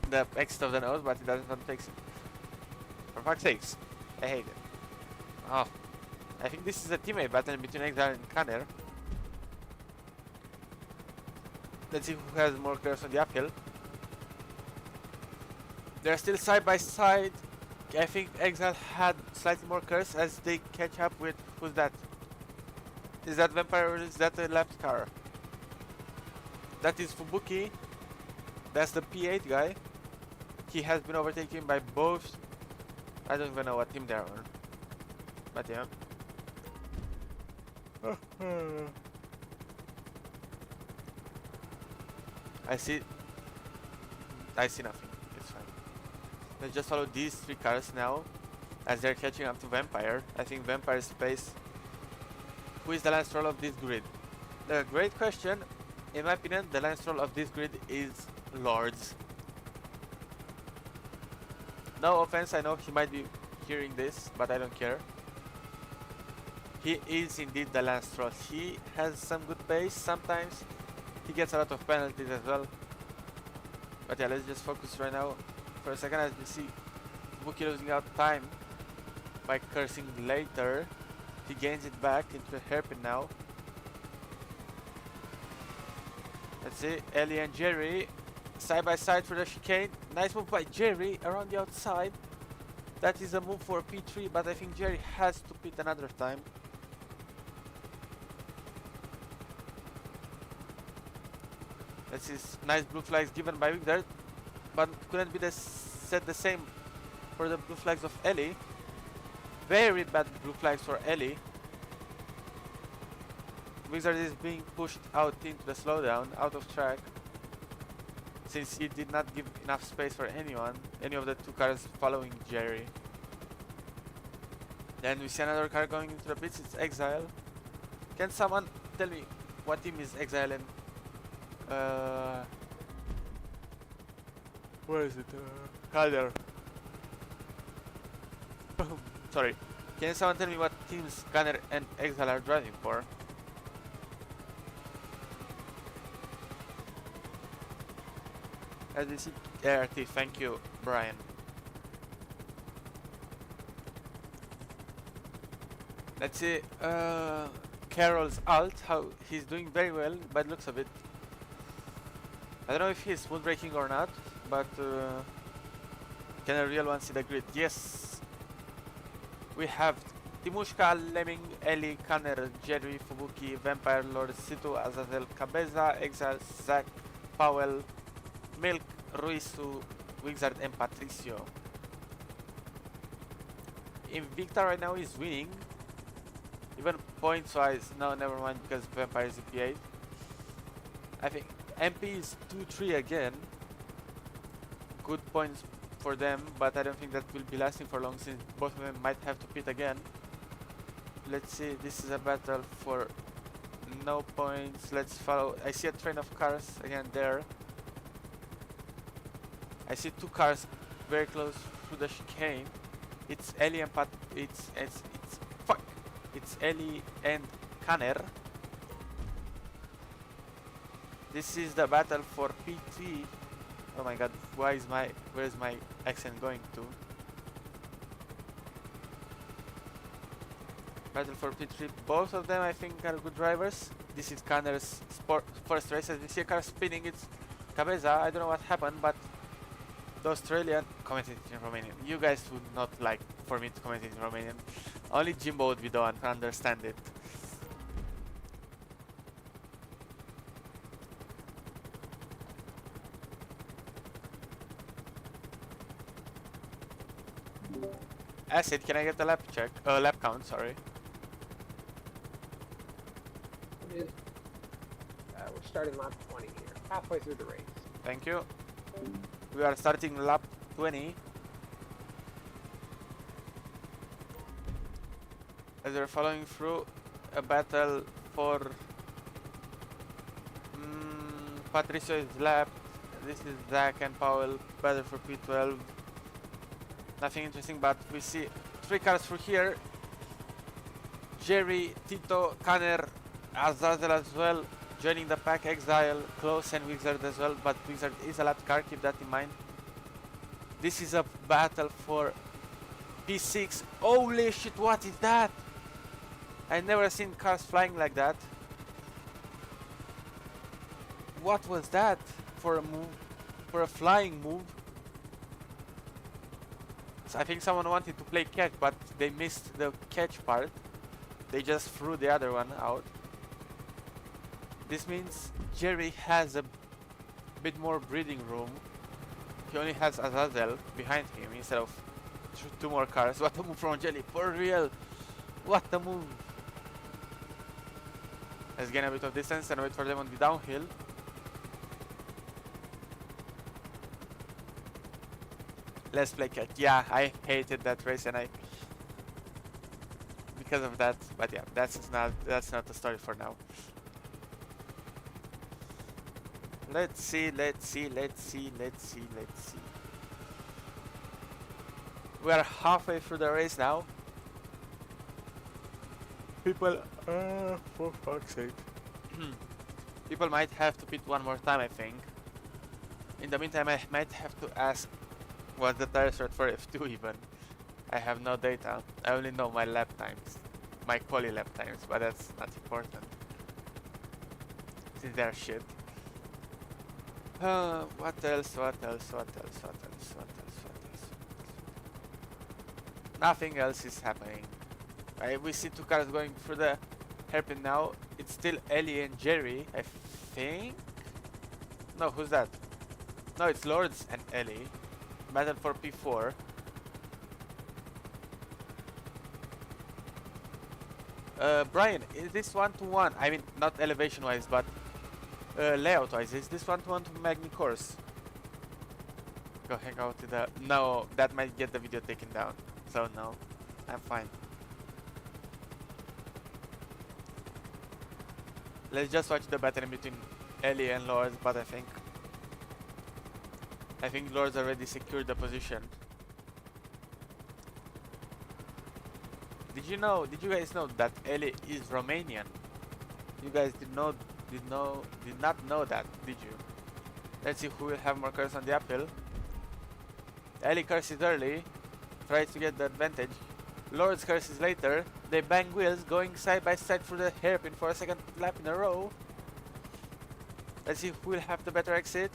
The exit of the nose, but it doesn't fix it. For fuck's sakes. I hate it. Oh. I think this is a teammate battle between Exile and Kanner. Let's see who has more curves on the uphill. They're still side by side. I think Exile had slightly more curves as they catch up with... Who's that? Is that Vampire or is that a left car? That is Fubuki. That's the P8 guy. He has been overtaken by both... I don't even know what team they're on. But yeah. I see nothing. It's fine. Let's just follow these three cars now as they're catching up to Vampire. I think Vampire's pace. Who is the last roll of this grid? The great question. In my opinion, the last roll of this grid is Lords. No offense, I know he might be hearing this, but I don't care. He is indeed the last roll. He has some good pace. Sometimes he gets a lot of penalties as well. But yeah, let's just focus right now for a second as we see Fubuki losing out time by cursing later. He gains it back into the hairpin now. Let's see, Ellie and Jerry side by side for the chicane. Nice move by Jerry around the outside. That is a move for P3, but I think Jerry has to pit another time. This is nice blue flags given by Victor, but couldn't be said the same for the blue flags of Ellie. Very bad blue flags for Ellie. Wizard is being pushed out into the slowdown, out of track, since he did not give enough space for anyone, any of the two cars following Jerry. Then we see another car going into the pits, it's Exile. Can someone tell me what team is Exile and where is it? Calder. Sorry. Can someone tell me what teams Gunner and Exile are driving for? As we see ART, thank you, Brian. Let's see Carol's alt, how he's doing very well by the looks of it. I don't know if he's smooth braking or not, but can a real one see the grid? Yes! We have Timushka, Lemming, Eli, Kanner, Jerry, Fubuki, Vampire Lord, Situ, Azazel, Cabeza, Exile, Zack, Powell, Milk, Ruizu, Wizard, and Patricio. Invicta right now is winning. Even points wise, no, never mind, because Vampire is EP8. I think MP is 2-3 again. Good points for them, but I don't think that will be lasting for long since both of them might have to pit again. Let's see, this is a battle for no points. Let's follow. I see a train of cars again there. I see two cars very close to the chicane. It's Ellie and Pat. It's fuck. It's Ellie and Kanner. This is the battle for P3. Oh my god, where's my accent going to? Battle for P3. Both of them I think are good drivers. This is Kanner's first race. As we see a car spinning, it's Cabeza. I don't know what happened, but the Australian commented in Romanian. You guys would not like for me to comment in Romanian. Only Jimbo would be the one to understand it. Acid, can I get the lap check? Lap count, sorry. We're starting lap 20 here, halfway through the race. Thank you. We are starting lap 20. As we're following through a battle for Patricio is lap. This is Zach and Powell, battle for P12. Nothing interesting, but we see three cars through here. Jerry, Tito, Kanner, Azazel as well, joining the pack. Exile, Close, and Wizard as well, but Wizard is a lap car, keep that in mind. This is a battle for P6. Holy shit, what is that? I never seen cars flying like that. What was that for a move? For a flying move? So I think someone wanted to play catch, but they missed the catch part. They just threw the other one out. This means Jerry has a bit more breathing room. He only has Azazel behind him instead of two more cars. What a move from Jelly, for real! What a move! Let's gain a bit of distance and wait for them on the downhill. Let's play catch. Yeah, I hated that race and because of that, but yeah, that's not the story for now. Let's see. We are halfway through the race now. People, for fuck's sake. People might have to pit one more time, I think. In the meantime, I might have to ask what the tires are for F2 even. I have no data. I only know my lap times. My quali lap times, but that's not important. Since they're shit. What else? Nothing else is happening. We see two cars going through the hairpin now. It's still Ellie and Jerry, I think? No, who's that? No, it's Lords and Ellie. Battle for P4. Brian, is this one-to-one? I mean, not elevation-wise, but layout-wise. Is this one-to-one to Magni course? Go hang out with the... No, that might get the video taken down. So no, I'm fine. Let's just watch the battle in between Ellie and Lords, but I think Lords already secured the position. Did you guys know that Ellie is Romanian? You guys did not know that, did you? Let's see who will have more curves on the uphill. Ellie curses early, tries to get the advantage. Lords curses later. They bang wheels, going side by side through the hairpin for a second lap in a row. Let's see who will have the better exit,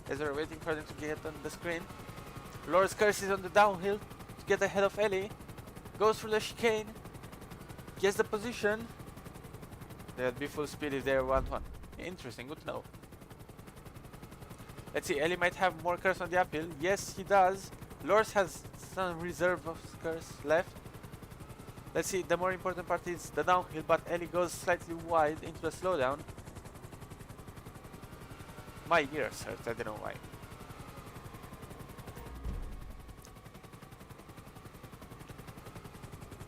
as we're waiting for them to get on the screen. Lords curses on the downhill to get ahead of Ellie. Goes through the chicane. Gets the position. They'll be full speed if they're 1-1. Interesting, good to know. Let's see, Ellie might have more curves on the uphill. Yes, he does. Lords has some reserve of curves left. Let's see, the more important part is the downhill, but Ellie goes slightly wide into the slowdown. My ears hurt, I don't know why.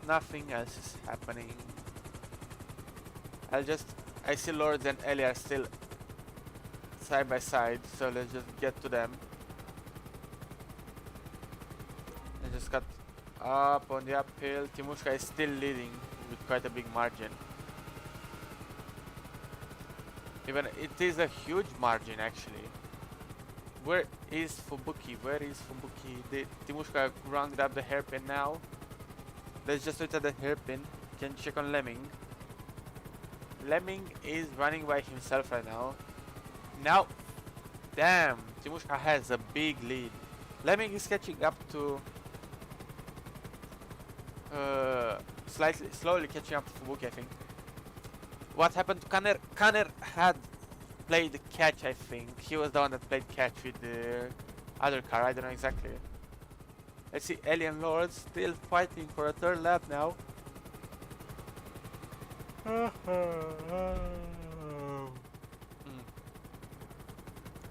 Nothing else is happening. I see Lords and Ellie are still side by side, so let's just get to them. I just got up on the uphill. Timushka is still leading with quite a big margin. Even it is a huge margin actually. Where is Fubuki? Timushka rounded up the hairpin now. Let's just wait at the hairpin. Can check on Lemming. Lemming is running by himself right now. Now, damn, Timushka has a big lead. Lemming is catching up to slowly catching up to Fubuki, I think. What happened to Kanner? Kanner had played catch, I think. He was the one that played catch with the other car, I don't know exactly. Let's see, Ellie and Lord still fighting for a third lap now.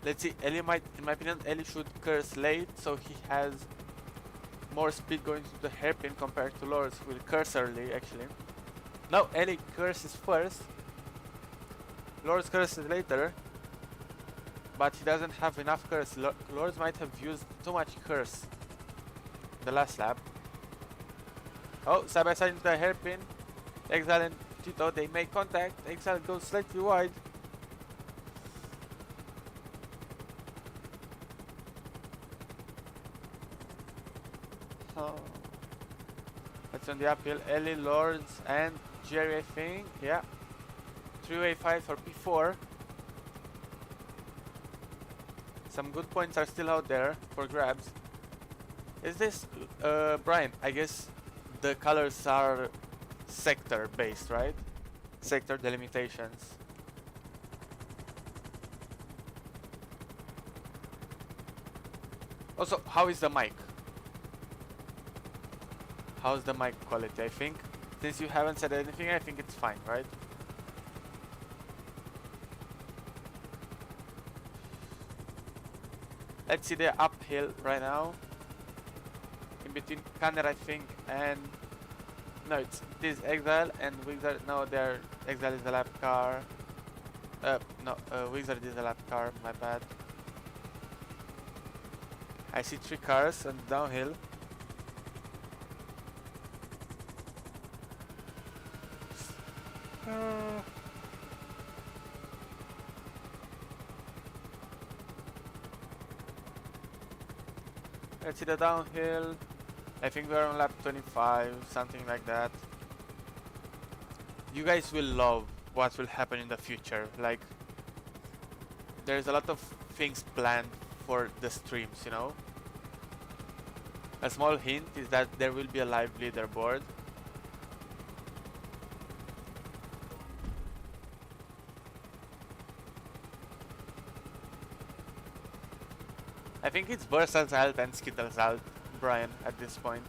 Let's see, Ellie might, in my opinion, Ellie should curse late so he has more speed going to the hairpin compared to Lords who will curse early actually. No, Ellie curses first. Lords curses later. But he doesn't have enough curse. Lords might have used too much curse the last lap. Oh, side by side into the hairpin. Exile and Tito, they make contact. Exile goes slightly wide. Oh. That's on the uphill. Ellie, Lords, and Jerry, I think. Yeah. Three-way fight for P4. Some good points are still out there for grabs. Is this, Brian, I guess the colors are sector based, right? Sector delimitations. Also, how is the mic? How's the mic quality? I think, since you haven't said anything, I think it's fine, right? Let's see the uphill right now. In between Kanner, I think, and no, it is Exile and Wizard. No, their Exile is the lap car. Wizard is the lap car. My bad. I see 3 cars on downhill. Let's see the downhill. I think we're on lap 25, something like that. You guys will love what will happen in the future. Like, there's a lot of things planned for the streams, you know? A small hint is that there will be a live leaderboard. I think it's Versal's Alt and Skittles Alt, Brian, at this point.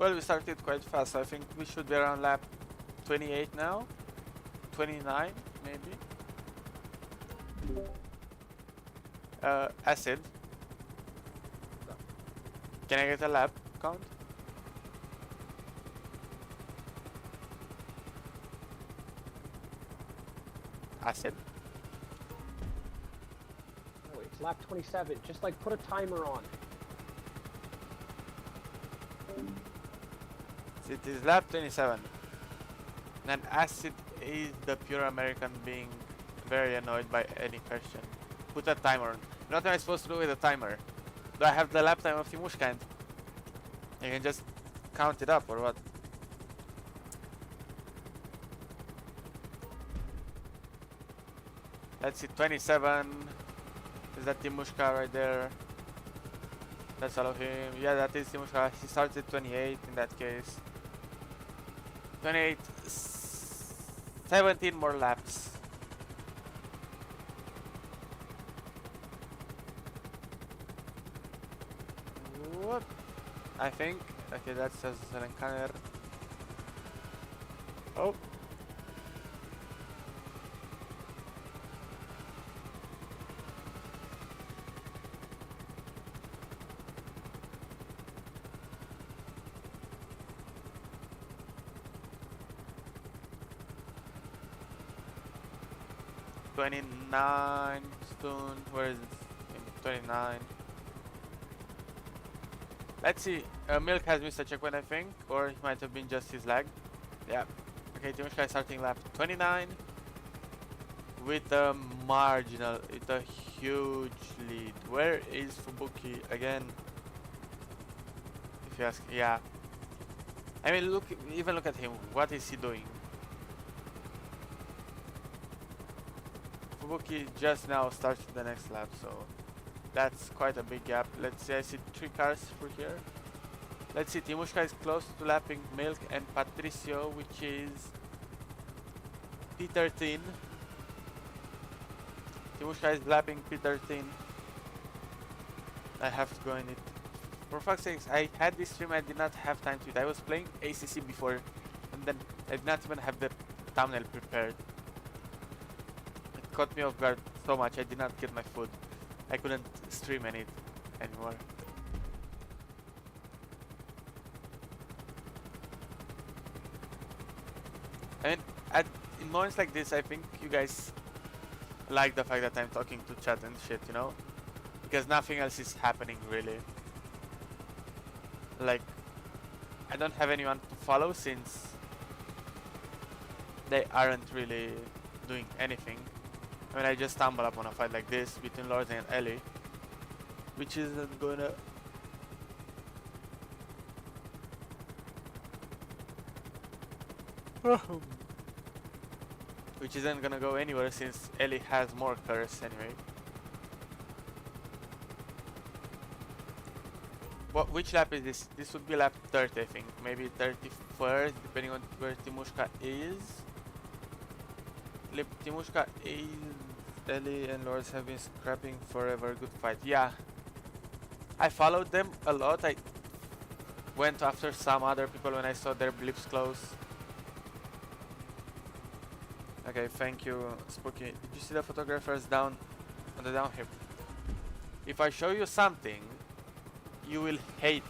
Well, we started quite fast. I think we should be around lap 28 now. 29, maybe. Acid. Can I get a lap count? Acid. Oh, it's lap 27. Just like put a timer on. It is lap 27. And Acid is the pure American being very annoyed by any question. Put a timer on. What am I supposed to do with a timer? Do I have the lap time of Timushka and you can just count it up or what? Let's see, 27. Is that Timushka right there? That's all of him. Yeah, that is Timushka. He starts at 28 in that case. 28. 17 more laps. What? I think. Okay, that's just an encounter. Oh. $29 soon. Where is it? 29. Let's see. Milk has missed a checkpoint, I think, or it might have been just his lag. Yeah. Okay, Timushka is starting lap 29 with a marginal, with a huge lead. Where is Fubuki again? If you ask, yeah. I mean, look, even look at him. What is he doing? Fubuki just now starts the next lap, so that's quite a big gap. Let's see, I see 3 cars through here. Let's see, Timushka is close to lapping Milk and Patricio, which is P13. Timushka is lapping P13. I have to go in it. For fuck's sakes, I had this stream, I did not have time to it. I was playing ACC before, and then I did not even have the thumbnail prepared. It caught me off guard so much, I did not get my food. I couldn't stream it anymore. I mean, in moments like this, I think you guys like the fact that I'm talking to chat and shit, you know? Because nothing else is happening, really. Like, I don't have anyone to follow since they aren't really doing anything. I mean, I just stumble upon a fight like this between Lord and Ellie, which isn't gonna... which isn't gonna go anywhere since Ellie has more curse anyway. Which lap is this? This would be lap 30, I think. Maybe 31st, depending on where Timushka is. Timushka is... Ellie and Lords have been scrapping forever. Good fight. Yeah. I followed them a lot. I went after some other people when I saw their blips close. Okay, thank you, Spooky. Did you see the photographers down on the downhill? If I show you something, you will hate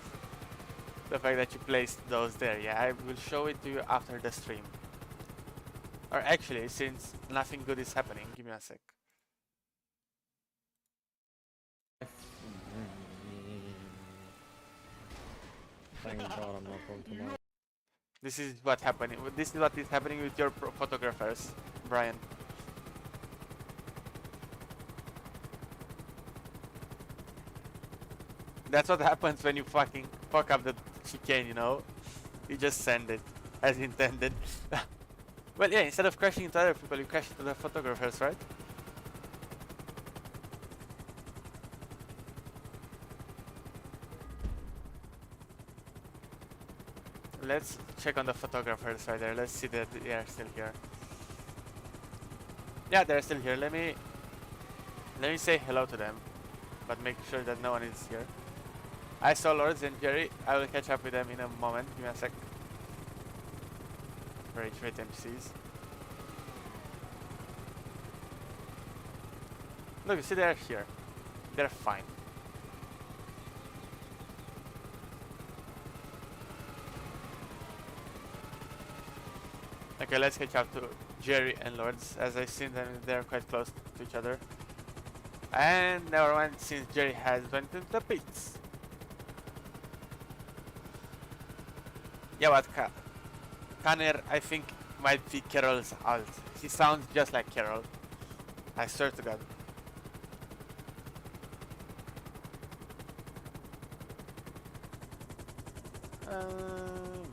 the fact that you placed those there. Yeah, I will show it to you after the stream. Or actually, since nothing good is happening, give me a sec. Thank God I'm not going tomorrow. This is what happening. This is what is happening with your photographers, Brian. That's what happens when you fucking fuck up the chicane, you know? You just send it as intended. Well, yeah, instead of crashing into other people, you crash into the photographers, right? Let's check on the photographers right there. Let's see that they are still here. Yeah, they're still here. Let me say hello to them, but make sure that no one is here. I saw Lords and Jerry. I will catch up with them in a moment. Give me a sec. Rage rate NPCs. Look, you see they're here. They're fine. Okay, let's catch up to Jerry and Lords. As I've seen them, they're quite close to each other. And never mind, since Jerry has went into the pits. Yeah, but Kanner, I think, might be Carol's alt. He sounds just like Carol. I swear to God.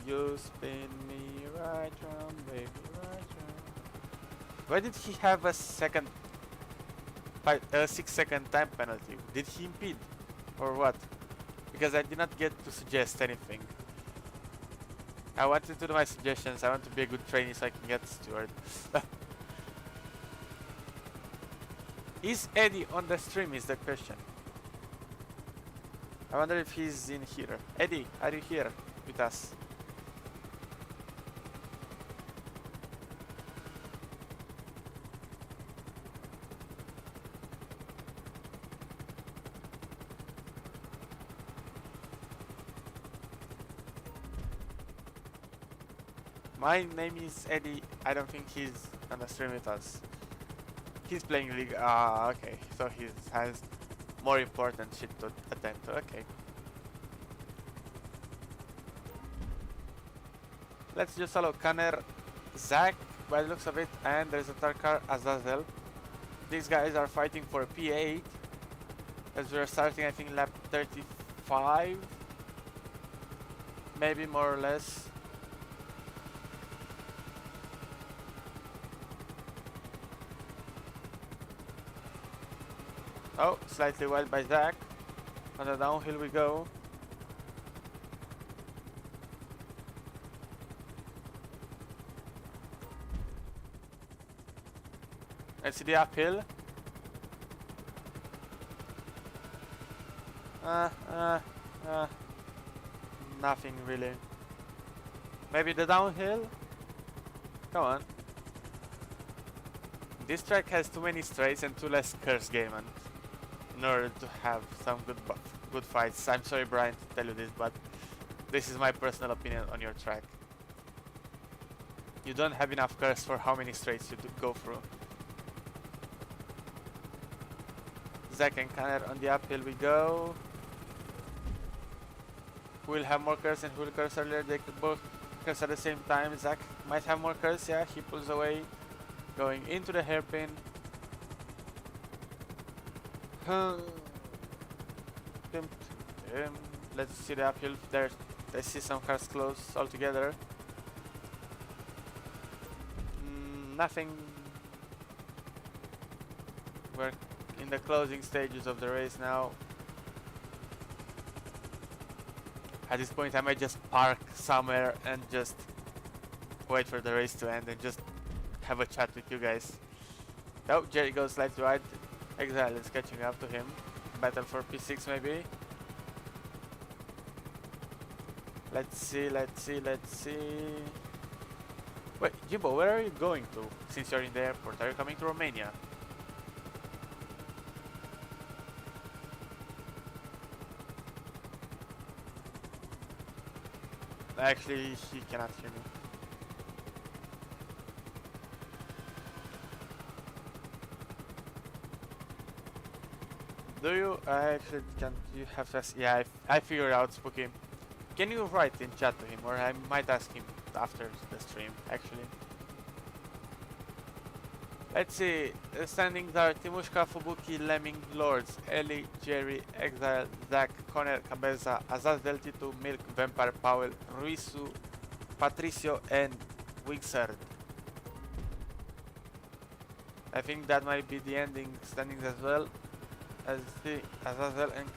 You spin me right round, baby, right round. Why did he have a 6-second time penalty? Did he impede? Or what? Because I did not get to suggest anything. I wanted to do my suggestions. I want to be a good trainee so I can get steward. Is Eddie on the stream is the question. I wonder if he's in here. Eddie, are you here with us? My name is Eddie. I don't think he's on the stream with us. He's playing League. Ah, okay. So he has more important shit to attend to. Okay. Let's just follow Kanner, Zach, by the looks of it, and there's a Tarkar Azazel. These guys are fighting for P8. As we're starting, I think, lap 35. Maybe more or less. Oh, slightly wide by Zach. On the downhill we go. Let's see the uphill. Nothing really. Maybe the downhill? Come on. This track has too many straights and too less curse game in order to have some good fights. I'm sorry, Brian, to tell you this, but this is my personal opinion on your track. You don't have enough curse for how many straights you go through. Zach and Kanner on the uphill we go. Who will have more curse and who will curse earlier? They could both curse at the same time. Zach might have more curse, yeah, he pulls away. Going into the hairpin. Let's see the uphill there. I see some cars close altogether. Nothing. We're in the closing stages of the race now. At this point I might just park somewhere and just wait for the race to end and just have a chat with you guys. Oh, Jerry goes slightly wide. Exile is catching up to him. Battle for P6 maybe. Let's see. Wait, Jimbo, where are you going to? Since you're in the airport, are you coming to Romania? Actually, he cannot hear me. Do you? Actually, can't you have to ask? Yeah, I figured out, Spooky. Can you write in chat to him, or I might ask him after the stream, actually. Let's see, the standings are Timushka, Fubuki, Lemming, Lords, Ellie, Jerry, Exile, Zach, Conner, Cabeza, Azazel, Titu, Milk, Vampire, Powell, Ruisu, Patricio, and Wixard. I think that might be the ending standings as well. As the Azazel and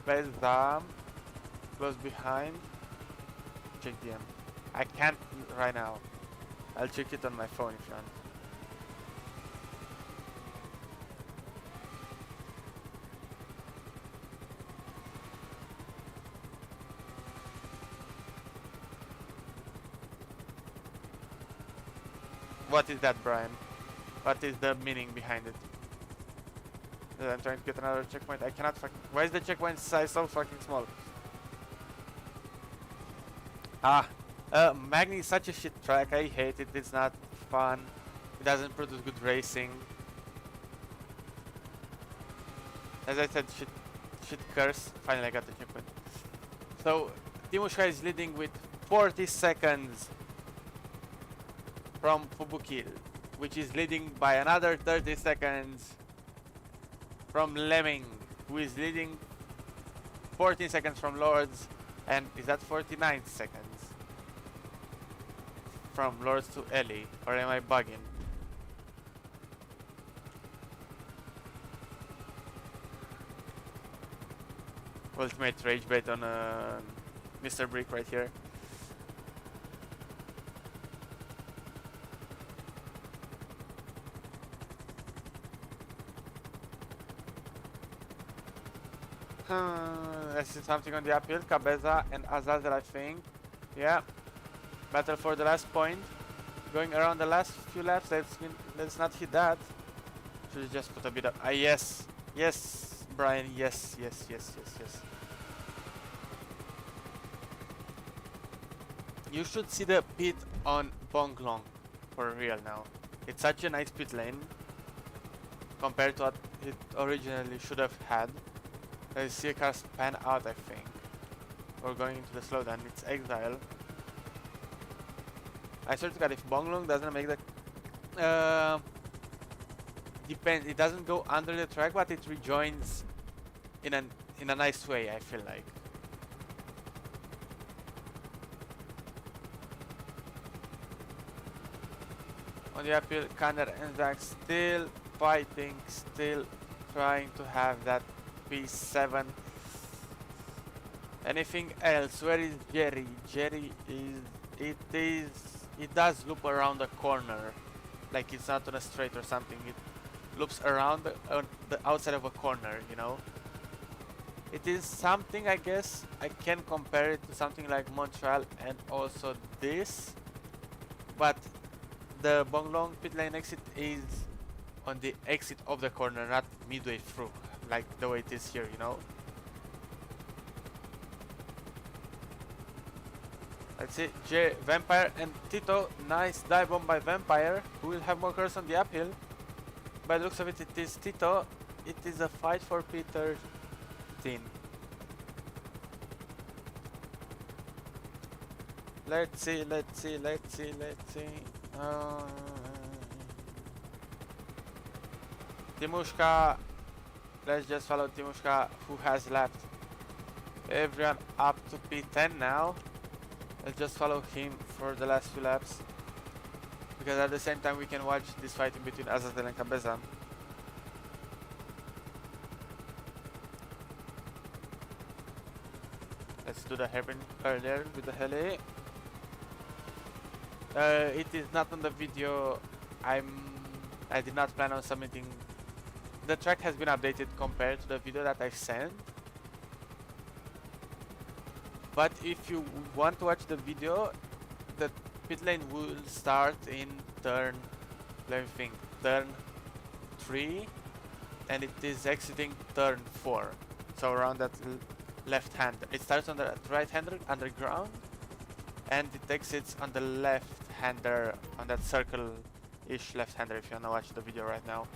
Cabeza close behind. Check DM. I can't right now. I'll check it on my phone if you want. What is that, Brian? What is the meaning behind it? I'm trying to get another checkpoint. I cannot fucking... Why is the checkpoint size so fucking small? Magni is such a shit track. I hate it. It's not fun. It doesn't produce good racing. As I said, shit curse. Finally, I got the checkpoint. So, Timushka is leading with 40 seconds from Fubuki, which is leading by another 30 seconds from Lemming, who is leading 14 seconds from Lords, and is that 49 seconds from Lords to Ellie, or am I bugging? Ultimate rage bait on Mr. Brick right here. I see something on the uphill. Cabeza and Azazel, I think. Yeah. Battle for the last point. Going around the last few laps. Let's not hit that. Should just put a bit of... yes. Yes, Brian. Yes. You should see the pit on Bonglong. For real now. It's such a nice pit lane. Compared to what it originally should have had. I see a car span out, I think. Or going into the slowdown. It's Exile. I swear to God, if Bonglong doesn't make the... depends. It doesn't go under the track, but it rejoins in a nice way, I feel like. On the uphill, Kanner and Zach still fighting, still trying to have that P7. Anything else? Where is Jerry? Jerry is... It does loop around the corner. Like it's not on a straight or something. It loops around the outside of a corner, you know? It is something, I guess, I can compare it to something like Montreal and also this. But the Bonglong pit lane exit is on the exit of the corner, not midway through. Like the way it is here, you know? Let's see, Vampire and Tito. Nice dive bomb by Vampire, who will have more cars on the uphill. By the looks of it, it is Tito. It is a fight for P13. Let's see. Timushka. Let's just follow Timushka, who has left everyone up to P10 now. Let's just follow him for the last few laps. Because at the same time we can watch this fight in between Azazel and Cabeza. Let's do the hairpin earlier with the heli. It is not on the video. I did not plan on submitting. The track has been updated compared to the video that I sent. But if you want to watch the video, the pit lane will start in turn, let me think, turn 3, and it is exiting turn 4. So around that left hand. It starts on the right hander underground, and it exits on the left hander on that circle-ish left hander if you wanna watch the video right now.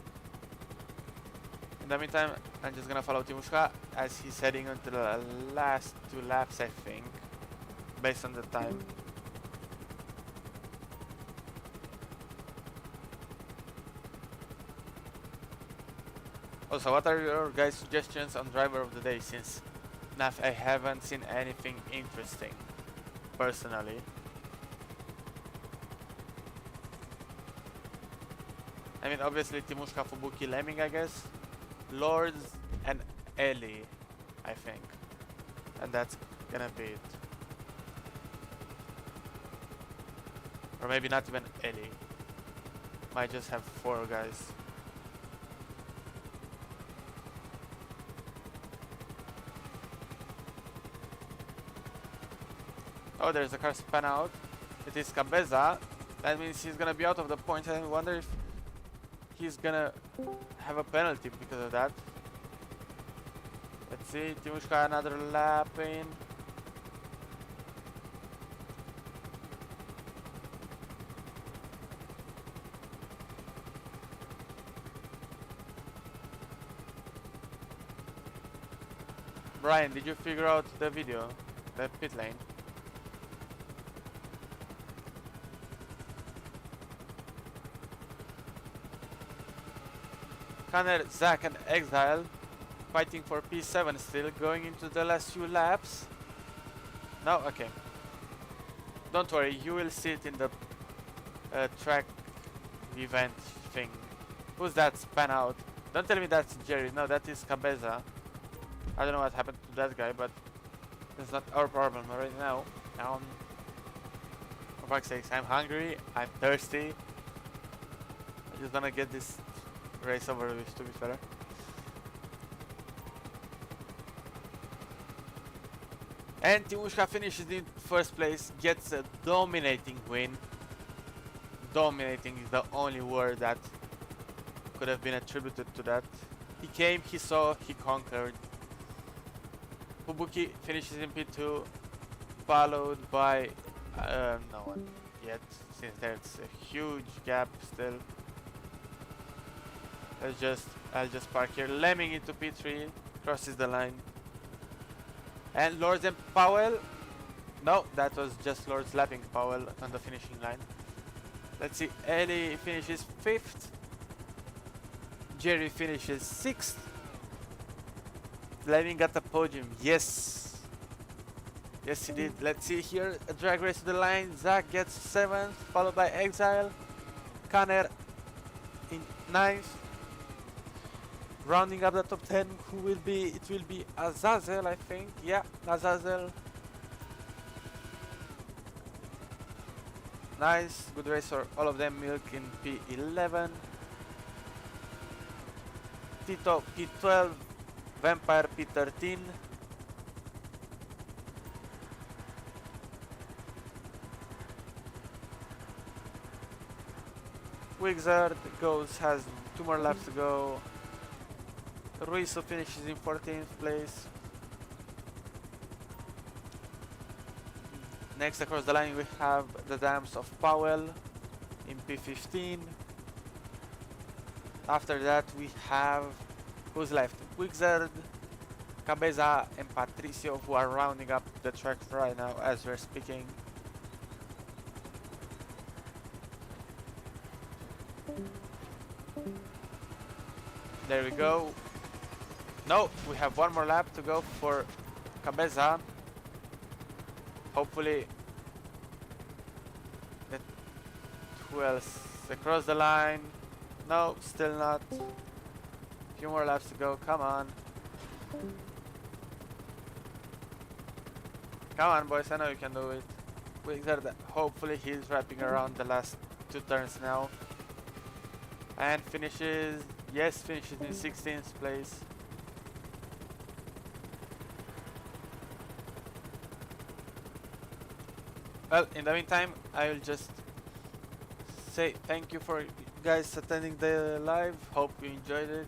In the meantime, I'm just gonna follow Timushka as he's heading onto the last 2 laps, I think, based on the time. Also, what are your guys' suggestions on driver of the day, since I haven't seen anything interesting, personally. I mean, obviously Timushka, Fubuki, Lemming, I guess. Lords and Ellie, I think. And that's gonna be it. Or maybe not even Ellie. Might just have 4 guys. Oh, there's a car span out. It is Cabeza. That means he's gonna be out of the points. I wonder if he's gonna have a penalty because of that. Let's see, Timushka another lap in. Brian, did you figure out the video? The pit lane? Connor, Zach and Exile fighting for P7 still, going into the last few laps. No? Okay. Don't worry, you will see it in the track event thing. Who's that span out? Don't tell me that's Jerry. No, that is Cabeza. I don't know what happened to that guy, but it's not our problem right now. For fuck's sakes, I'm hungry, I'm thirsty. I just wanna get this race over with, to be fair. And Timushka finishes in first place, gets a dominating win. Dominating is the only word that could have been attributed to that. He came, he saw, he conquered. Fubuki finishes in P2, followed by no one yet, since there's a huge gap still. I'll just park here. Lemming into P3, crosses the line. And Lords and Powell. No, that was just Lords lapping Powell on the finishing line. Let's see, Ellie finishes 5th. Jerry finishes 6th. Lemming got the podium, yes. Yes he did. Let's see here, a drag race to the line. Zach gets 7th, followed by Exile. Connor in 9th. Rounding up the top 10, who will be, it will be Azazel, I think. Yeah, Azazel. Nice, good race for all of them. Milk in P11. Tito P12. Vampire P13. Wizard has 2 more laps to go. Ruizo finishes in 14th place. Next across the line we have the Dams of Powell in P15. After that we have, who's left? Wizard, Cabeza and Patricio, who are rounding up the track right now as we're speaking. There we go. No, we have 1 more lap to go for Cabeza. Hopefully, who else? Across the line. No, still not. Few more laps to go. Come on. Come on, boys. I know you can do it. Hopefully, he's wrapping around the last 2 turns now. And finishes. Yes, finishes in 16th place. Well, in the meantime, I will just say thank you for guys attending the live. Hope you enjoyed it.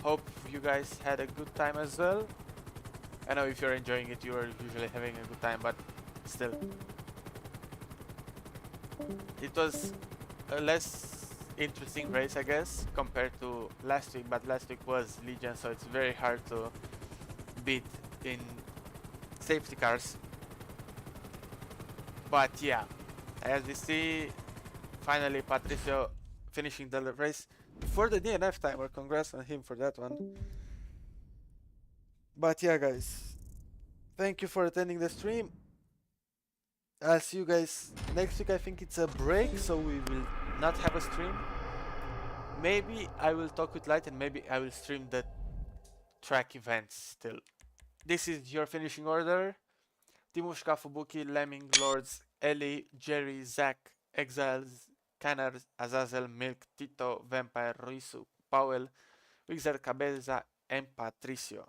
Hope you guys had a good time as well. I know if you're enjoying it, you are usually having a good time, but still. It was a less interesting race, I guess, compared to last week, but last week was Legion, so it's very hard to beat in safety cars. But yeah, as we see, finally Patricio finishing the race before the DNF timer. Congrats on him for that one. But yeah, guys, thank you for attending the stream. I'll see you guys next week. I think it's a break, so we will not have a stream. Maybe I will talk with Light and maybe I will stream the track events still. This is your finishing order. Timushka, Fubuki, Lemming, Lords, Ellie, Jerry, Zach, Exiles, Canner, Azazel, Milk, Tito, Vampire, Ruizu, Powell, Wixer, Cabeza, and Patricio.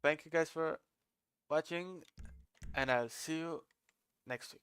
Thank you guys for watching, and I'll see you next week.